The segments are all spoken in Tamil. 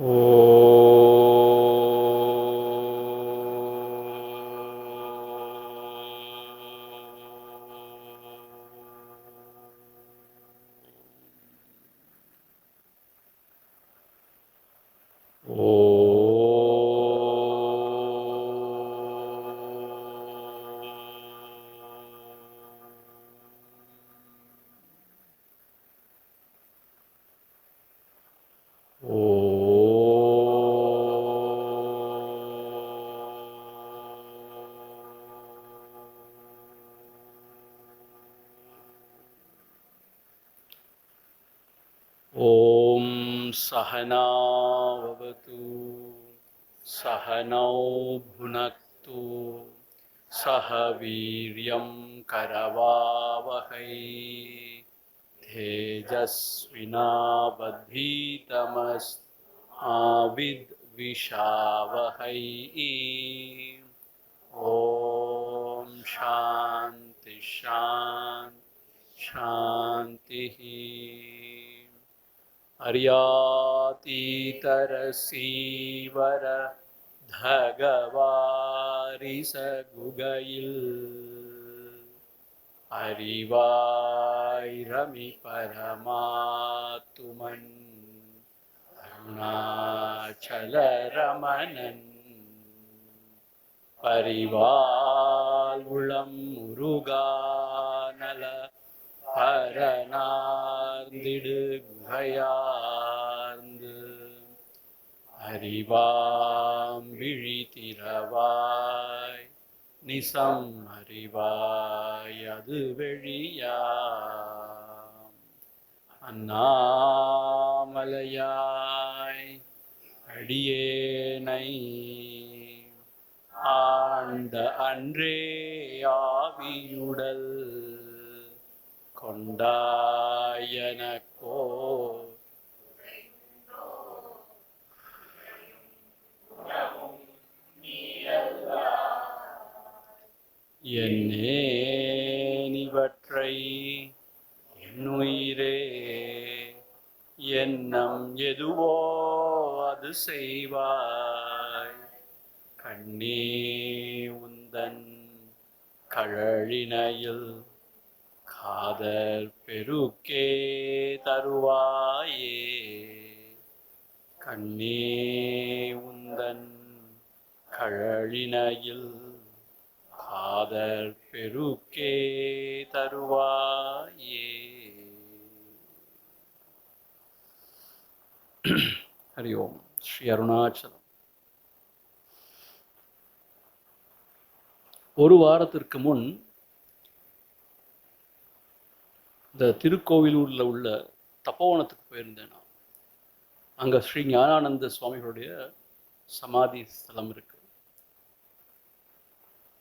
ॐ सहनावतु सहनौ भुनक्तु सह वीर्यं करवावहै तेजस्विनावधीतमस्माविद्विषावहै। ॐ शान्ति शान्ति शान्तिः। अर्यातीतरसीवर धगवारिसगुगैल அறிவாயிரமி பரமாத்துமன் அருணாச்சலரமணன் பரிவால் உளம் முருகானல பரநார்ந்திடு குகையார்ந்து அறிவாம் விழித்திரவாய் நிசம் அறிவாய் அது வெளியாம் அண்ணாமலையாய் அடியேனை ஆண்ட அன்றே ஆவியுடல் கொண்டாயனக்கோ என்னே நிவற்றை என்னுயிரே எண்ணம் எதுவோ அது செய்வாய் கண்ணே உந்தன் கழலினையில் காதல் பெருக்கே தருவாயே கண்ணே உந்தன் கழலினையில் காதல் பெருக்கே தருவாயே. ஹரி ஓம். ஸ்ரீ அருணாச்சலம். ஒரு வாரத்திற்கு முன் இந்த திருக்கோவிலூரில் உள்ள தப்போவனத்துக்கு போயிருந்தேன். நான் அங்கே ஸ்ரீ ஞானானந்த சுவாமிகளுடைய சமாதி ஸ்தலம் இருக்கு.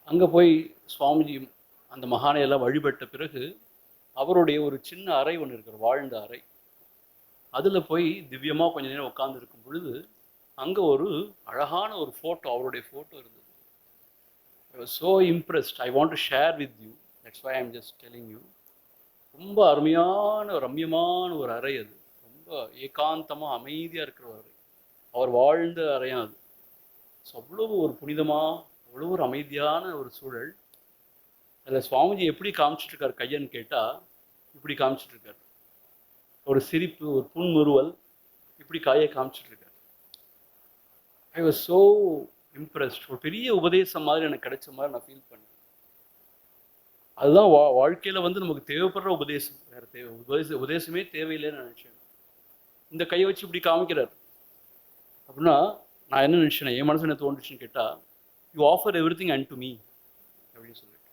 அங்கே போய் சுவாமிஜி அந்த மகானையெல்லாம் வழிபட்ட பிறகு அவருடைய ஒரு சின்ன அறை ஒன்று இருக்கிற வாழ்ந்த அறை, அதில் போய் திவ்யமாக கொஞ்ச நேரம் உட்கார்ந்து இருக்கும் பொழுது அங்கே ஒரு அழகான ஒரு ஃபோட்டோ, அவருடைய ஃபோட்டோ இருந்தது. I was so impressed. I want to share with you. That's why I am just telling you. ரொம்ப அருமையான ரம்யமான ஒரு அறை அது. ரொம்ப ஏகாந்தமாக அமைதியாக இருக்கிற ஒரு அறை, அவர் வாழ்ந்த அறையும் அது. ஸோ அவ்வளவு ஒரு புனிதமாக, அவ்வளோ ஒரு அமைதியான ஒரு சூழல். அதில் சுவாமிஜி எப்படி காமிச்சிட்ருக்கார் கையன்னு கேட்டால், இப்படி காமிச்சிட்ருக்கார். ஒரு சிரிப்பு, ஒரு புன்முறுவல், இப்படி கையை காமிச்சிட்ருக்கார். I was so impressed. ஒரு பெரிய உபதேசம் மாதிரி எனக்கு கிடைச்ச மாதிரி நான் ஃபீல் பண்ணேன். அதுதான் வாழ்க்கையில் வந்து நமக்கு தேவைப்படுற உபதேசம். வேறு உபதேசமே தேவையில்லைன்னு நினச்சேன். இந்த கையை வச்சு இப்படி காமிக்கிறார் அப்படின்னா நான் என்ன நினச்சேன், என் மனசு என்ன தோன்றுச்சுன்னு கேட்டால், you offer every thing and to me அப்படின்னு சொல்லிட்டு,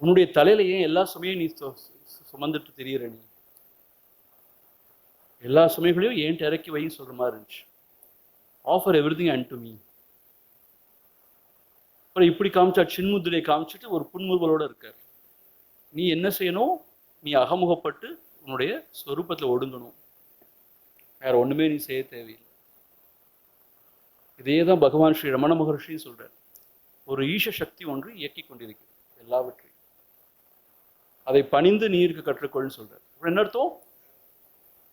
உன்னுடைய தலையில ஏன் எல்லா சுமையும் நீ சுமந்துட்டு தெரியுற, நீ எல்லா சுமைகளையும் ஏன் இறக்கி வைன்னு சொல்ற மாதிரி இருந்துச்சு. Offer every thing and to me. அப்புறம் இப்படி காமிச்சா, சின்முத்திரையை காமிச்சிட்டு ஒரு புன்முறுவலோட இருக்கார். நீ என்ன செய்யணும், நீ அகமுகப்பட்டு உன்னுடைய ஸ்வரூபத்தில் ஒடுங்கணும், வேற ஒண்ணுமே நீ செய்ய தேவையில்லை. இதே தான் பகவான் ஸ்ரீ ரமண மகர்ஷின்னு சொல்றார். ஒரு ஈஷ சக்தி ஒன்று இயக்கி கொண்டிருக்கிறது எல்லாவற்றையும், அதை பணிந்து நீ இருக்க கற்றுக்கொள்னு சொல்றார். அப்புறம் என்ன அர்த்தம்,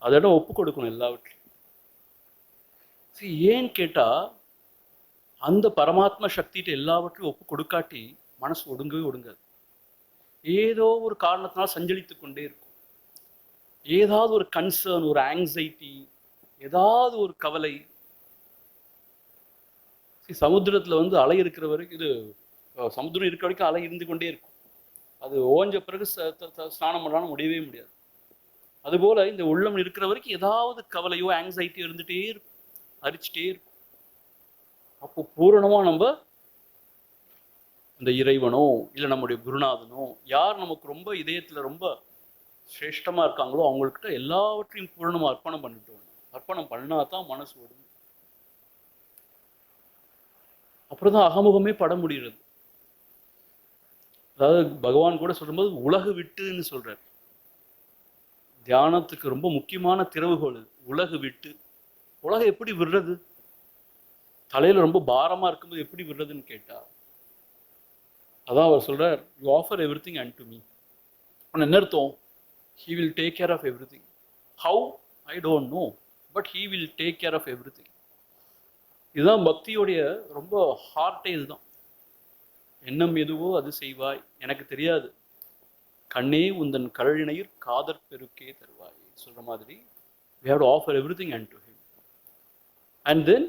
அதோட ஒப்பு கொடுக்கணும் எல்லாவற்றையும். ஏன்னு கேட்டா அந்த பரமாத்ம சக்திகிட்ட எல்லாவற்றையும் ஒப்பு கொடுக்காட்டி மனசு ஒடுங்கவே ஒடுங்காது. ஏதோ ஒரு காரணத்தினால் சஞ்சலித்து கொண்டே இருக்கும். ஏதாவது ஒரு கன்சர்ன், ஒரு ஆங்ஸைட்டி, ஏதாவது ஒரு கவலை. சமுத்திரத்துல வந்து அலை இருக்கிற வரைக்கும், இது சமுத்திரம் இருக்கிற வரைக்கும் அலை இருந்து கொண்டே இருக்கும். அது ஓஞ்ச பிறகு ஸ்நானம் பண்ணாலும் முடியவே முடியாது. அதுபோல இந்த உள்ளம் இருக்கிற வரைக்கும் ஏதாவது கவலையோ ஆங்ஸைட்டியோ இருந்துட்டே இருக்கும், அரிச்சுட்டே இருக்கும். அப்போ பூரணமா நம்ம இந்த இறைவனோ இல்லை நம்முடைய குருநாதனோ யார் நமக்கு ரொம்ப இதயத்துல ரொம்ப சிரேஷ்டமா இருக்காங்களோ அவங்கள்கிட்ட எல்லாவற்றையும் பூரணமா அர்ப்பணம் பண்ணிட்டு வரணும். அர்ப்பணம் பண்ணாதான் மனசு ஓடும். அப்புறம் தான் அகமுகமே பட முடிகிறது. அதாவது பகவான் கூட சொல்லும்போது உலகு விட்டுன்னு சொல்றாரு. தியானத்துக்கு ரொம்ப முக்கியமான திறவுகோல் உலகு விட்டு. உலகம் எப்படி விடுறது? தலையில ரொம்ப பாரமா இருக்கும்போது எப்படி விடுறதுன்னு கேட்டா, அதான் அவர் சொல்றார், you offer every thing and to me. என்ன அர்த்தம்? He will take care of everything. How? I don't know. But he will take care of everything. இதுதான் பக்தியோடைய ரொம்ப ஹார்ட்டே இதுதான். எண்ணம் எதுவோ அது செய்வாய், எனக்கு தெரியாது, கண்ணே உந்தன் கழலினையில் காதற் பெருக்கே தருவாய் சொல்ற மாதிரி we have to offer everything unto him. And then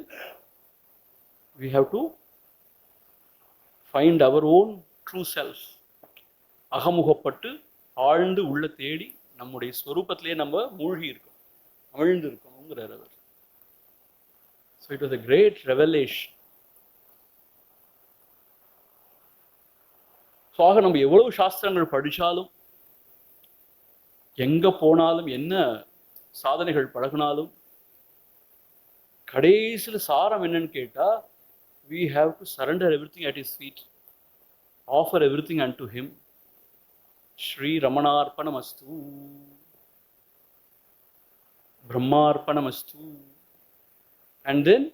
we have to find our own true self. அகமுகப்பட்டு ஆழ்ந்து உள்ள தேடி நம்முடைய ஸ்வரூபத்திலேயே நம்ம மூழ்கி இருக்கோம், அமிழ்ந்து இருக்கணுங்கிறார் அவர். So it was a great revelation. So ஆக நம்ம எவ்வளவு சாஸ்திரங்கள் படித்தாலும், எங்க போனாலும், என்ன சாதனைகள் பழகினாலும், கடைசியில் சாரம் என்னன்னு கேட்டா, we have to surrender everything at his feet, offer everything unto him. Shri ரமணார்ப்பணமஸ்து, பிரம்மார்ப்பணமஸ்து. அண்ட் தென்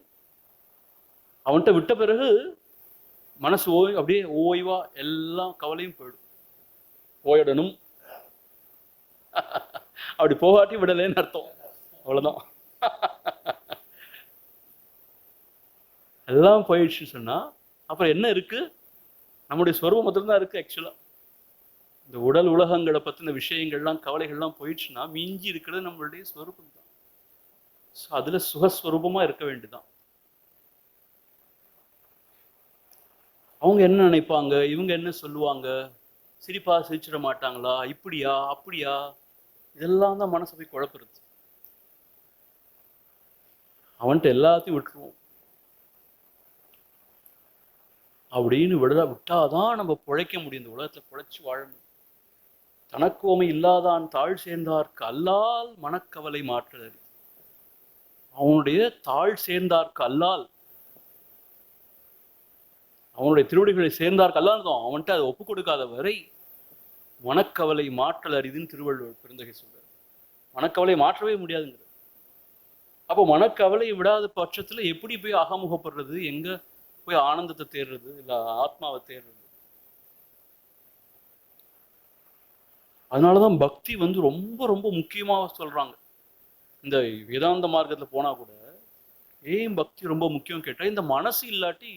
அவன்கிட்ட விட்ட பிறகு மனசு அப்படியே ஓய்வா எல்லாம் கவலையும் போயிடும். போயிடணும். அப்படி போகாட்டி விடலேன்னு அர்த்தம். அவ்வளவுதான். எல்லாம் போயிடுச்சுன்னு சொன்னா அப்புறம் என்ன இருக்கு? நம்முடைய ஸ்வரூபம் மட்டும்தான் இருக்கு. ஆக்சுவலா இந்த உடல் உலகங்களை பத்தின விஷயங்கள்லாம் கவலைகள்லாம் போயிடுச்சுன்னா மிஞ்சி இருக்கிறது நம்மளுடைய ஸ்வரூபம் தான். அதுல சுகஸ்வரூபமா இருக்க வேண்டியதான். அவங்க என்ன நினைப்பாங்க, இவங்க என்ன சொல்லுவாங்க, சிரிப்பா சிரிச்சிட மாட்டாங்களா, இப்படியா அப்படியா, இதெல்லாம் தான் மனசை போய் குழப்புறது. அவன்கிட்ட எல்லாத்தையும் விட்டுருவோம். அப்படின்னு விட்டாதான் நம்ம பிழைக்க முடியும். இந்த உலகத்துல பிழைச்சு வாழணும். தனக்கோமை இல்லாதான் தாழ் சேர்ந்தார்க்கு அல்லால் மனக்கவலை மாற்றுறது. அவனுடைய தாழ் சேர்ந்தார்க்கு அல்லால், அவனுடைய திருவடிகளை சேர்ந்தார்க்கு அல்லால் தான் அவன்கிட்ட அதை ஒப்பு கொடுக்காத வரை மனக்கவலை மாற்றல் அரிதுன்னு திருவள்ளுவர் பெருந்தகை சொல்றார். மனக்கவலை மாற்றவே முடியாதுங்கிறது. அப்போ மனக்கவலை விடாத பட்சத்துல எப்படி போய் அகமுகப்படுறது, எங்க போய் ஆனந்தத்தை தேடுறது, இல்ல ஆத்மாவை தேடுறது? அதனாலதான் பக்தி வந்து ரொம்ப ரொம்ப முக்கியமாக சொல்றாங்க. இந்த வேதாந்த மார்க்கத்துல போனா கூட ஏன் பக்தி ரொம்ப முக்கியம் கேட்டா, இந்த மனசு இல்லாட்டி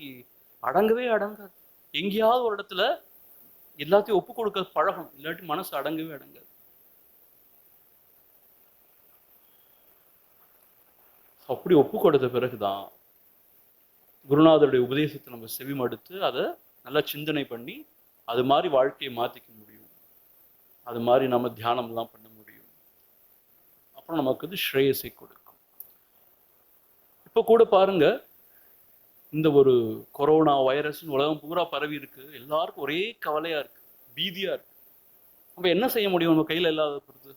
அடங்கவே அடங்காது. எங்கேயாவது ஒரு இடத்துல எல்லாத்தையும் ஒப்பு கொடுக்க பழகணும், இல்லாட்டி மனசு அடங்கவே அடங்காது. அப்படி ஒப்பு கொடுத்த பிறகுதான் குருநாதருடைய உபதேசத்தை நம்ம செவிமடுத்து அதை நல்லா சிந்தனை பண்ணி அது மாதிரி வாழ்க்கையை மாத்திக்க முடியும். அது மாதிரி நம்ம தியானம்லாம் பண்ண முடியும். அப்புறம் நமக்கு அது ஸ்ரேயஸை கொடுக்கும். இப்போ கூட பாருங்க, இந்த ஒரு கொரோனா வைரஸ் உலகம் பூரா பரவி இருக்கு. எல்லாருக்கும் ஒரே கவலையா இருக்கு, பீதியா இருக்கு. நம்ம என்ன செய்ய முடியும்? நம்ம கையில இல்லாத பொறுத்து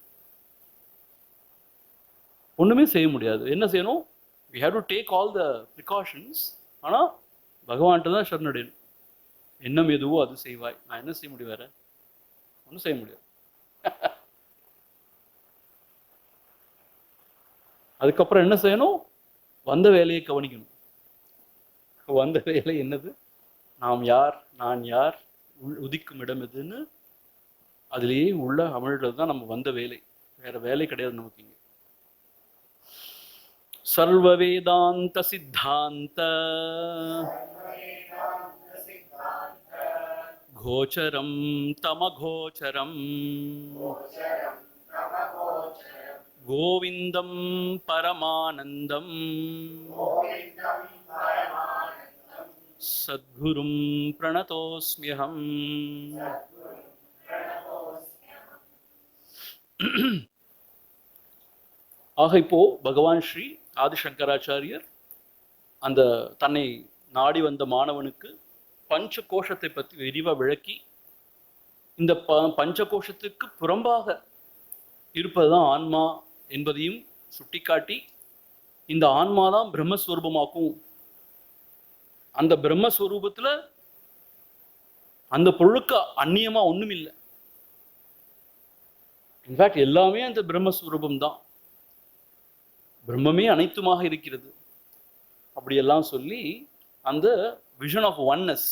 ஒண்ணுமே செய்ய முடியாது. என்ன செய்யணும்? we have to take all the precautions. ஆனா பகவான்கிட்ட தான் சரணடையணும். எண்ணம் எதுவோ அது செய்வாய். நான் என்ன செய்ய முடியும்? வேற ஒன்றும் செய்ய முடியாது. அதுக்கப்புறம் என்ன செய்யணும்? வந்த வேலையை கவனிக்கணும். வந்த வேலை என்னது? நாம் யார், நான் யார், உதிக்கும் இடம் எதுன்னு அதுலேயே உள்ள அமிழ்றது தான் நம்ம வந்த வேலை. வேற வேலை கிடையாது நமக்கு இங்க. சர்வவேதாந்த சித்தாந்த கோச்சரம் தமகோச்சரம் கோவிந்தம் பரமானந்தம் சத்குரும் பிரணதோஸ்மியகம். ஆக இப்போ பகவான் ஸ்ரீ ஆதிசங்கராச்சாரியர் அந்த தன்னை நாடி வந்த மாணவனுக்கு பஞ்ச கோஷத்தை பற்றி விரிவாக விளக்கி, இந்த பஞ்ச கோஷத்துக்கு புறம்பாக இருப்பதுதான் ஆன்மா என்பதையும் சுட்டிக்காட்டி, இந்த ஆன்மா தான் பிரம்மஸ்வரூபமாக்கும், அந்த பிரம்மஸ்வரூபத்துல அந்த பொருளுக்கு அந்நியமா ஒண்ணும் இல்லை, இன்ஃபேக்ட் எல்லாமே அந்த பிரம்மஸ்வரூபம் தான், பிரம்மமே அனைத்துமாக இருக்கிறது அப்படியெல்லாம் சொல்லி அந்த விஷன் ஆஃப் ஒன்னஸ்,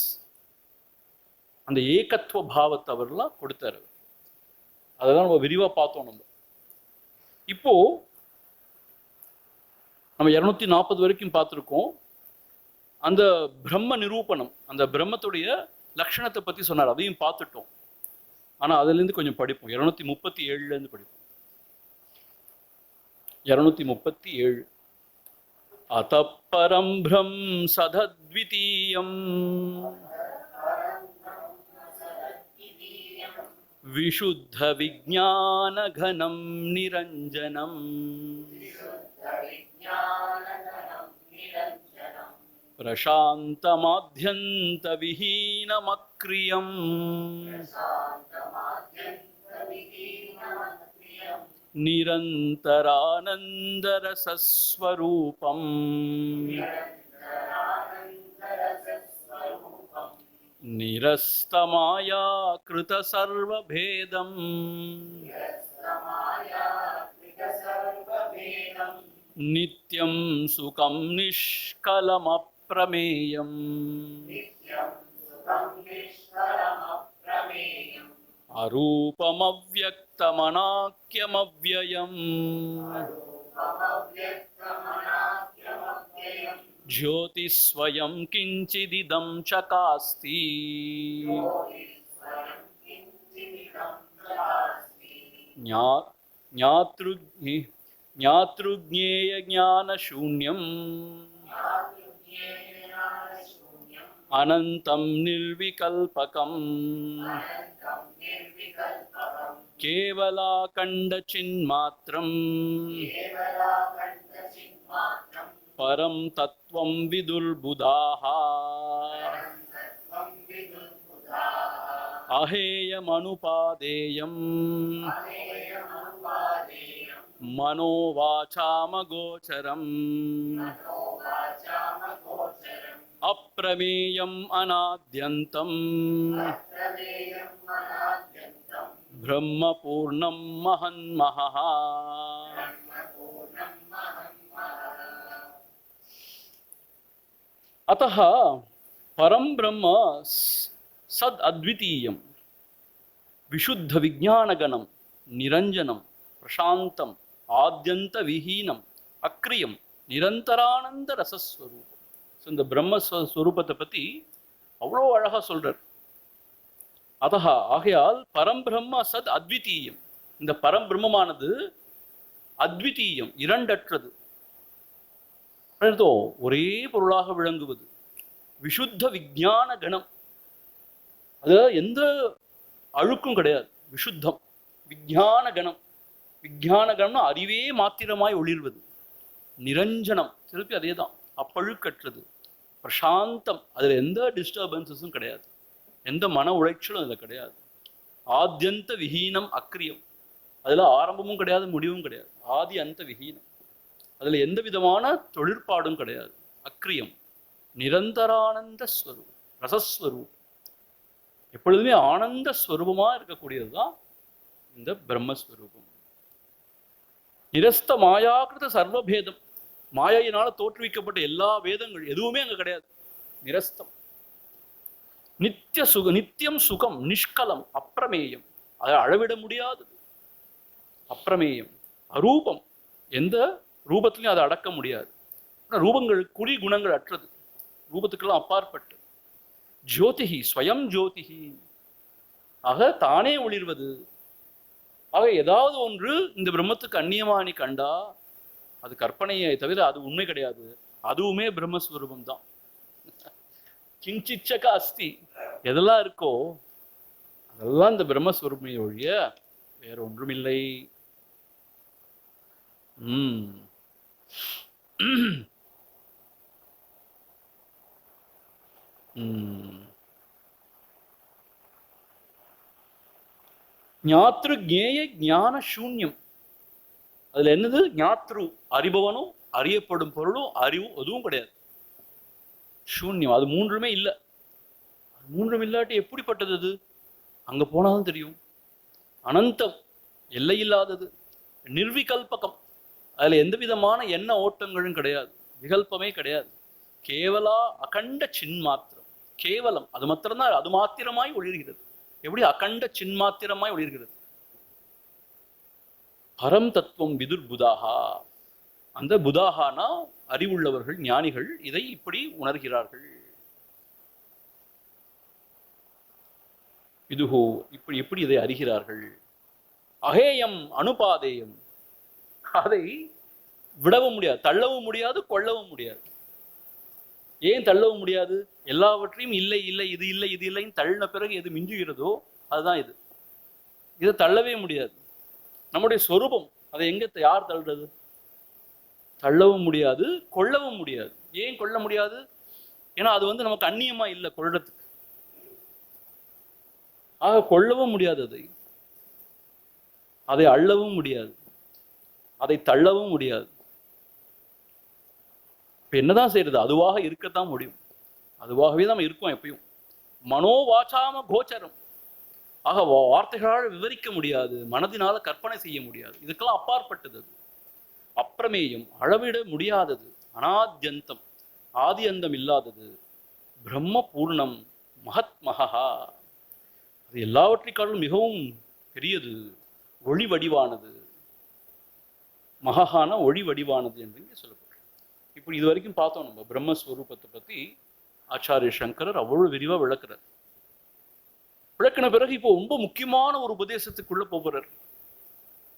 அந்த ஏகத்துவ பாவத்தை அவர்லாம் கொடுத்தாரு. அதெல்லாம் நம்ம விரிவா பார்த்தோம். இப்போ நம்ம 240 வரைக்கும் பார்த்துருக்கோம். அந்த பிரம்ம நிரூபணம், அந்த பிரம்மத்துடைய லட்சணத்தை பத்தி சொன்னார், அதையும் பார்த்துட்டோம். ஆனா அதுல இருந்து கொஞ்சம் படிப்போம். 237 இருந்து படிப்போம். 237. அதப்பரம் பிரம் சதத்விதீயம் விஷுத்த விஜ்ஞான கனம் நிரஞ்சனம் பிரசாந்தமாத்யந்த விஹீனமக்ரியம் நிரந்தரானந்தரசஸ்வரூபம் நிரஸ்தமாயா கிருத சர்வபேதம் நித்யம் சுகம் நிஷ்கலமப்ரமேயம் அரூபமவ்யக்தமநாக்கியமவ்யயம் ஜோதிஸ்வயம் கிஞ்சிதிதம் சகாஸ்தி ஞாத்ருஜ்ஞேய ஞானசூன்யம் அனந்தம் நிர்விகல்பகம் கேவலாகண்ட சின்மாத்ரம் பரம் தத்வம் விதுர்புதாஹ அஹேயமனுபாதேயம் மனோவாசாமகோச்சரம் அப்ரமேயம் அநாத்யந்தம் பிரம்மபூர்ணம் மஹன்மஹः. अतः परम ब्रह्म सद अद्वितीयं विशुद्ध विज्ञानगणं निरंजनं प्रशांतं आद्यंत विहीनं अक्रियं निरंतरानंद रसस्वरूपம். ஸோ இந்த பிரம்ம ஸ்வரூபத்தை பற்றி அவ்வளோ அழகாக சொல்றார். அதஹ ஆகையால் பரம்பிரம்ம சத் அத்விதீயம், இந்த பரம்பிரம்மமானது அத்விதீயம், இரண்டற்றது, ஒரே பொருளாக விளங்குவது. விசுத்த விஞ்ஞான கணம், அது எந்த அழுக்கும் கிடையாது, விசுத்தம். விஞ்ஞான கணம், விஞ்ஞான கணம்னா அறிவே மாத்திரமாய் ஒளிர்வது. நிரஞ்சனம், திருப்பி அதே தான், அப்பழுக்கற்றது. பிரசாந்தம், அதில் எந்த டிஸ்டர்பன்ஸஸும் கிடையாது, எந்த மன உளைச்சலும் அதில் கிடையாது. ஆத்யந்த விஹீனம் அக்ரியம், அதில் ஆரம்பமும் கிடையாது முடிவும் கிடையாது. ஆதி அந்த விஹீனம், அதில் எந்த விதமான தொழிற்பாடும் கிடையாது. அக்ரியம், நிரந்தரானந்த ஸ்வரூபம், ரசஸ்வரூபம், எப்பொழுதுமே ஆனந்த ஸ்வரூபமாக இருக்கக்கூடியது தான் இந்த பிரம்மஸ்வரூபம். நிரஸ்த மாயாக்கிருத சர்வபேதம், மாயையினால தோற்றுவிக்கப்பட்ட எல்லா வேதங்கள் எதுவுமே அங்கே கிடையாது. நிரஸ்தம். நித்தியம் சுகம் நிஷ்கலம் அப்பிரமேயம், அதை அளவிட முடியாதது. அப்பிரமேயம். அரூபம், எந்த ரூபத்திலையும் அதை அடக்க முடியாது. ரூபங்கள் குறி குணங்கள் அற்றது, ரூபத்துக்கெல்லாம் அப்பாற்பட்டு. ஜோதிஹி ஸ்வயம் ஜோதிஹி, ஆக தானே ஒளிர்வது. ஆக ஏதாவது ஒன்று இந்த பிரம்மத்துக்கு அந்நியமா நீ கண்டா அது கற்பனையை தவிர அது உண்மை கிடையாது, அதுவுமே பிரம்மஸ்வரூபம் தான். கிஞ்சிச்சக அஸ்தி, எதெல்லாம் இருக்கோ அதெல்லாம் இந்த பிரம்மஸ்வரூபமே ஒழிய வேற ஒன்றும் இல்லை. ஞாத்ரு ஜேய ஞான சூன்யம். அதுல என்னது? ஞாத்ரு அறிபவனும் அறியப்படும் பொருளும் அறிவும் எதுவும் கிடையாது. சூன்யம், அது மூன்றுமே இல்லை. மூன்றும் இல்லாட்டி எப்படிப்பட்டது அது? அங்க போனாலும் தெரியும். அனந்தம், எல்லை இல்லாதது, நிர்விகல்பகம், அதுல எந்த விதமான எண்ண ஓட்டங்களும் கிடையாது, விகல்பமே கிடையாது. கேவலா அகண்ட சின்மாத்திரம், கேவலம், அது மாத்திரம்தான், அது மாத்திரமாய் ஒளிர்கிறது. எப்படி அகண்ட சின்மாத்திரமாய் ஒளிர்கிறது. பரம் தத்துவம் விதுர் புதாகா, அந்த புதாகானா அறிவுள்ளவர்கள், ஞானிகள் இதை இப்படி உணர்கிறார்கள். இதுஹோ, இப்படி எப்படி இதை அறிகிறார்கள்? அகேயம் அனுபாதேயம், அதை விடவும் முடியாது, தள்ளவும் முடியாது, கொள்ளவும் முடியாது. ஏன் தள்ளவும் முடியாது? எல்லாவற்றையும் இல்லை இல்லை இது இல்லை இது இல்லைன்னு தள்ளின பிறகு எது மிஞ்சுகிறதோ அதுதான் இது. இதை தள்ளவே முடியாது. நம்முடைய சொரூபம், அதை எங்க யார் தள்ளுறது? தள்ளவும் முடியாது, கொள்ளவும் முடியாது. ஏன் கொள்ள முடியாது? ஏன்னா அது நமக்கு அந்நியமா இல்லை கொள்றதுக்கு. ஆக கொள்ளவும் முடியாது, அதை அள்ளவும் முடியாது, அதை தள்ளவும் முடியாது. இப்ப என்னதான் செய்யறது? அதுவாக இருக்கத்தான் முடியும். அதுவாகவே தான் இருக்கும் எப்பயும். மனோவாச்சாம கோச்சரம், ஆக வார்த்தைகளால் விவரிக்க முடியாது, மனதினால கற்பனை செய்ய முடியாது. இதுக்கெல்லாம் அப்பாற்பட்டது. அது அப்பிரமேயம், அளவிட முடியாதது, அனாத்யந்தம், ஆதி அந்தம் இல்லாதது, பிரம்ம பூர்ணம், மகத் மகா, அது எல்லாவற்றைக்காலும் மிகவும் பெரியது, ஒளி வடிவானது. மகான ஒளி வடிவானது என்று இங்கே சொல்லப்படும். இப்படி இது வரைக்கும் பார்த்தோம் நம்ம பிரம்மஸ்வரூபத்தை பத்தி. ஆச்சாரிய சங்கரர் அவ்வளவு விரிவா விளக்குறார். விளக்கின பிறகு இப்போ ரொம்ப முக்கியமான ஒரு உபதேசத்துக்குள்ள போகிறார்.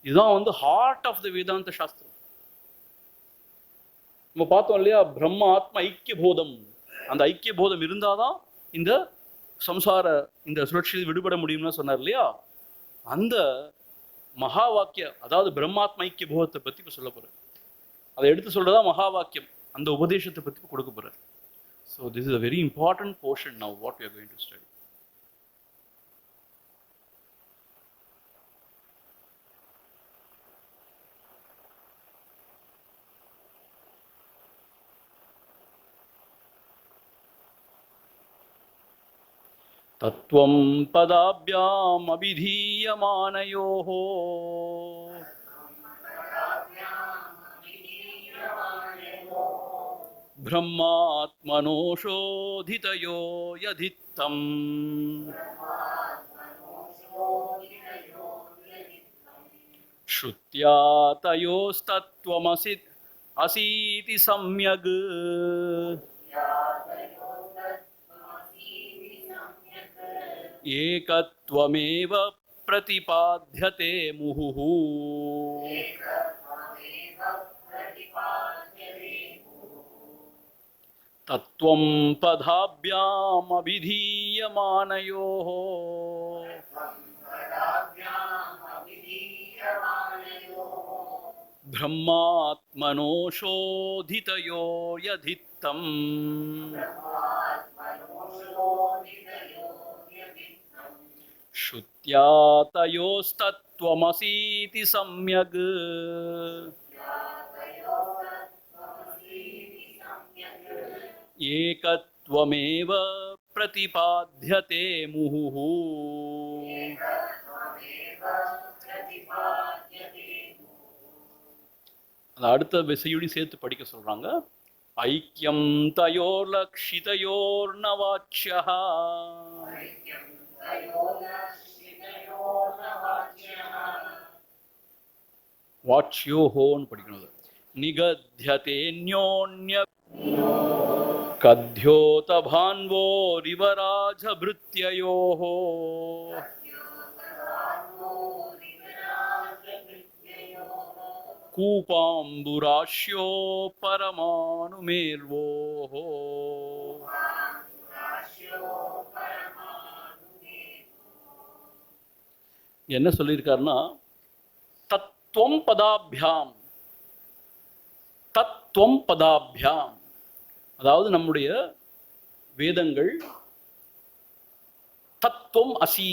இதுதான் ஹார்ட் ஆஃப் த வேதாந்த சாஸ்திரம். நம்ம பார்த்தோம் இல்லையா, பிரம்ம ஆத்ம ஐக்கிய போதம். அந்த ஐக்கிய போதம் இருந்தாதான் இந்த சம்சார இந்த சுழற்சியில் விடுபட முடியும்னு சொன்னார் இல்லையா. அந்த மகா வாக்கியம், அதாவது பிரம்மாத்ம ஐக்கிய போதத்தை பத்தி இப்ப சொல்ல போறார். அதை எடுத்து சொல்றதா மகா வாக்கியம், அந்த உபதேசத்தை பத்தி கொடுக்க போறார். So this is a very important portion now what we are going to study. தத்துவம் பதாப்யாம் அபிதீயமானயோஹ பிரம்மாத்மனோஷோதிதயோ யதித்தம் ஸ்ருத்யா தயோஸ்தத்வமசி அசீதி சம்யக் ஏகத்வமேவ பிரதிபாத்யதே முஹுஹு. தத்துவம் பதாப்யாம் அபிதீயமானயோஹ பிரம்மாத்மனோஷோதிதயோ யதித்தம் ஸ்ருத்யா தயோஸ்தத்வமசீதி சம்யக் ஏகத்வமேவ பிரதிபாத்யதே முஹுஹு. அடுத்த விசையுடி சேர்த்து படிக்க சொல்றாங்க. ஐக்கியம் தயோர் லக்ஷிதயோர் நவாச்யஹ வாச்யோஹோன்னு படிக்கணும். நிகத்யதேன்யோன்ய கத்யோத பான்வோரிவராஜபிருத்யயோः கூபாம்புராஷ்யோ பரமானுமேர்வோः. என்ன சொல்லியிருக்காருன்னா, தத்துவம் பதாபியாம், தத்துவம் பதாபியாம், அதாவது நம்முடைய வேதங்கள் தத்துவம் அசி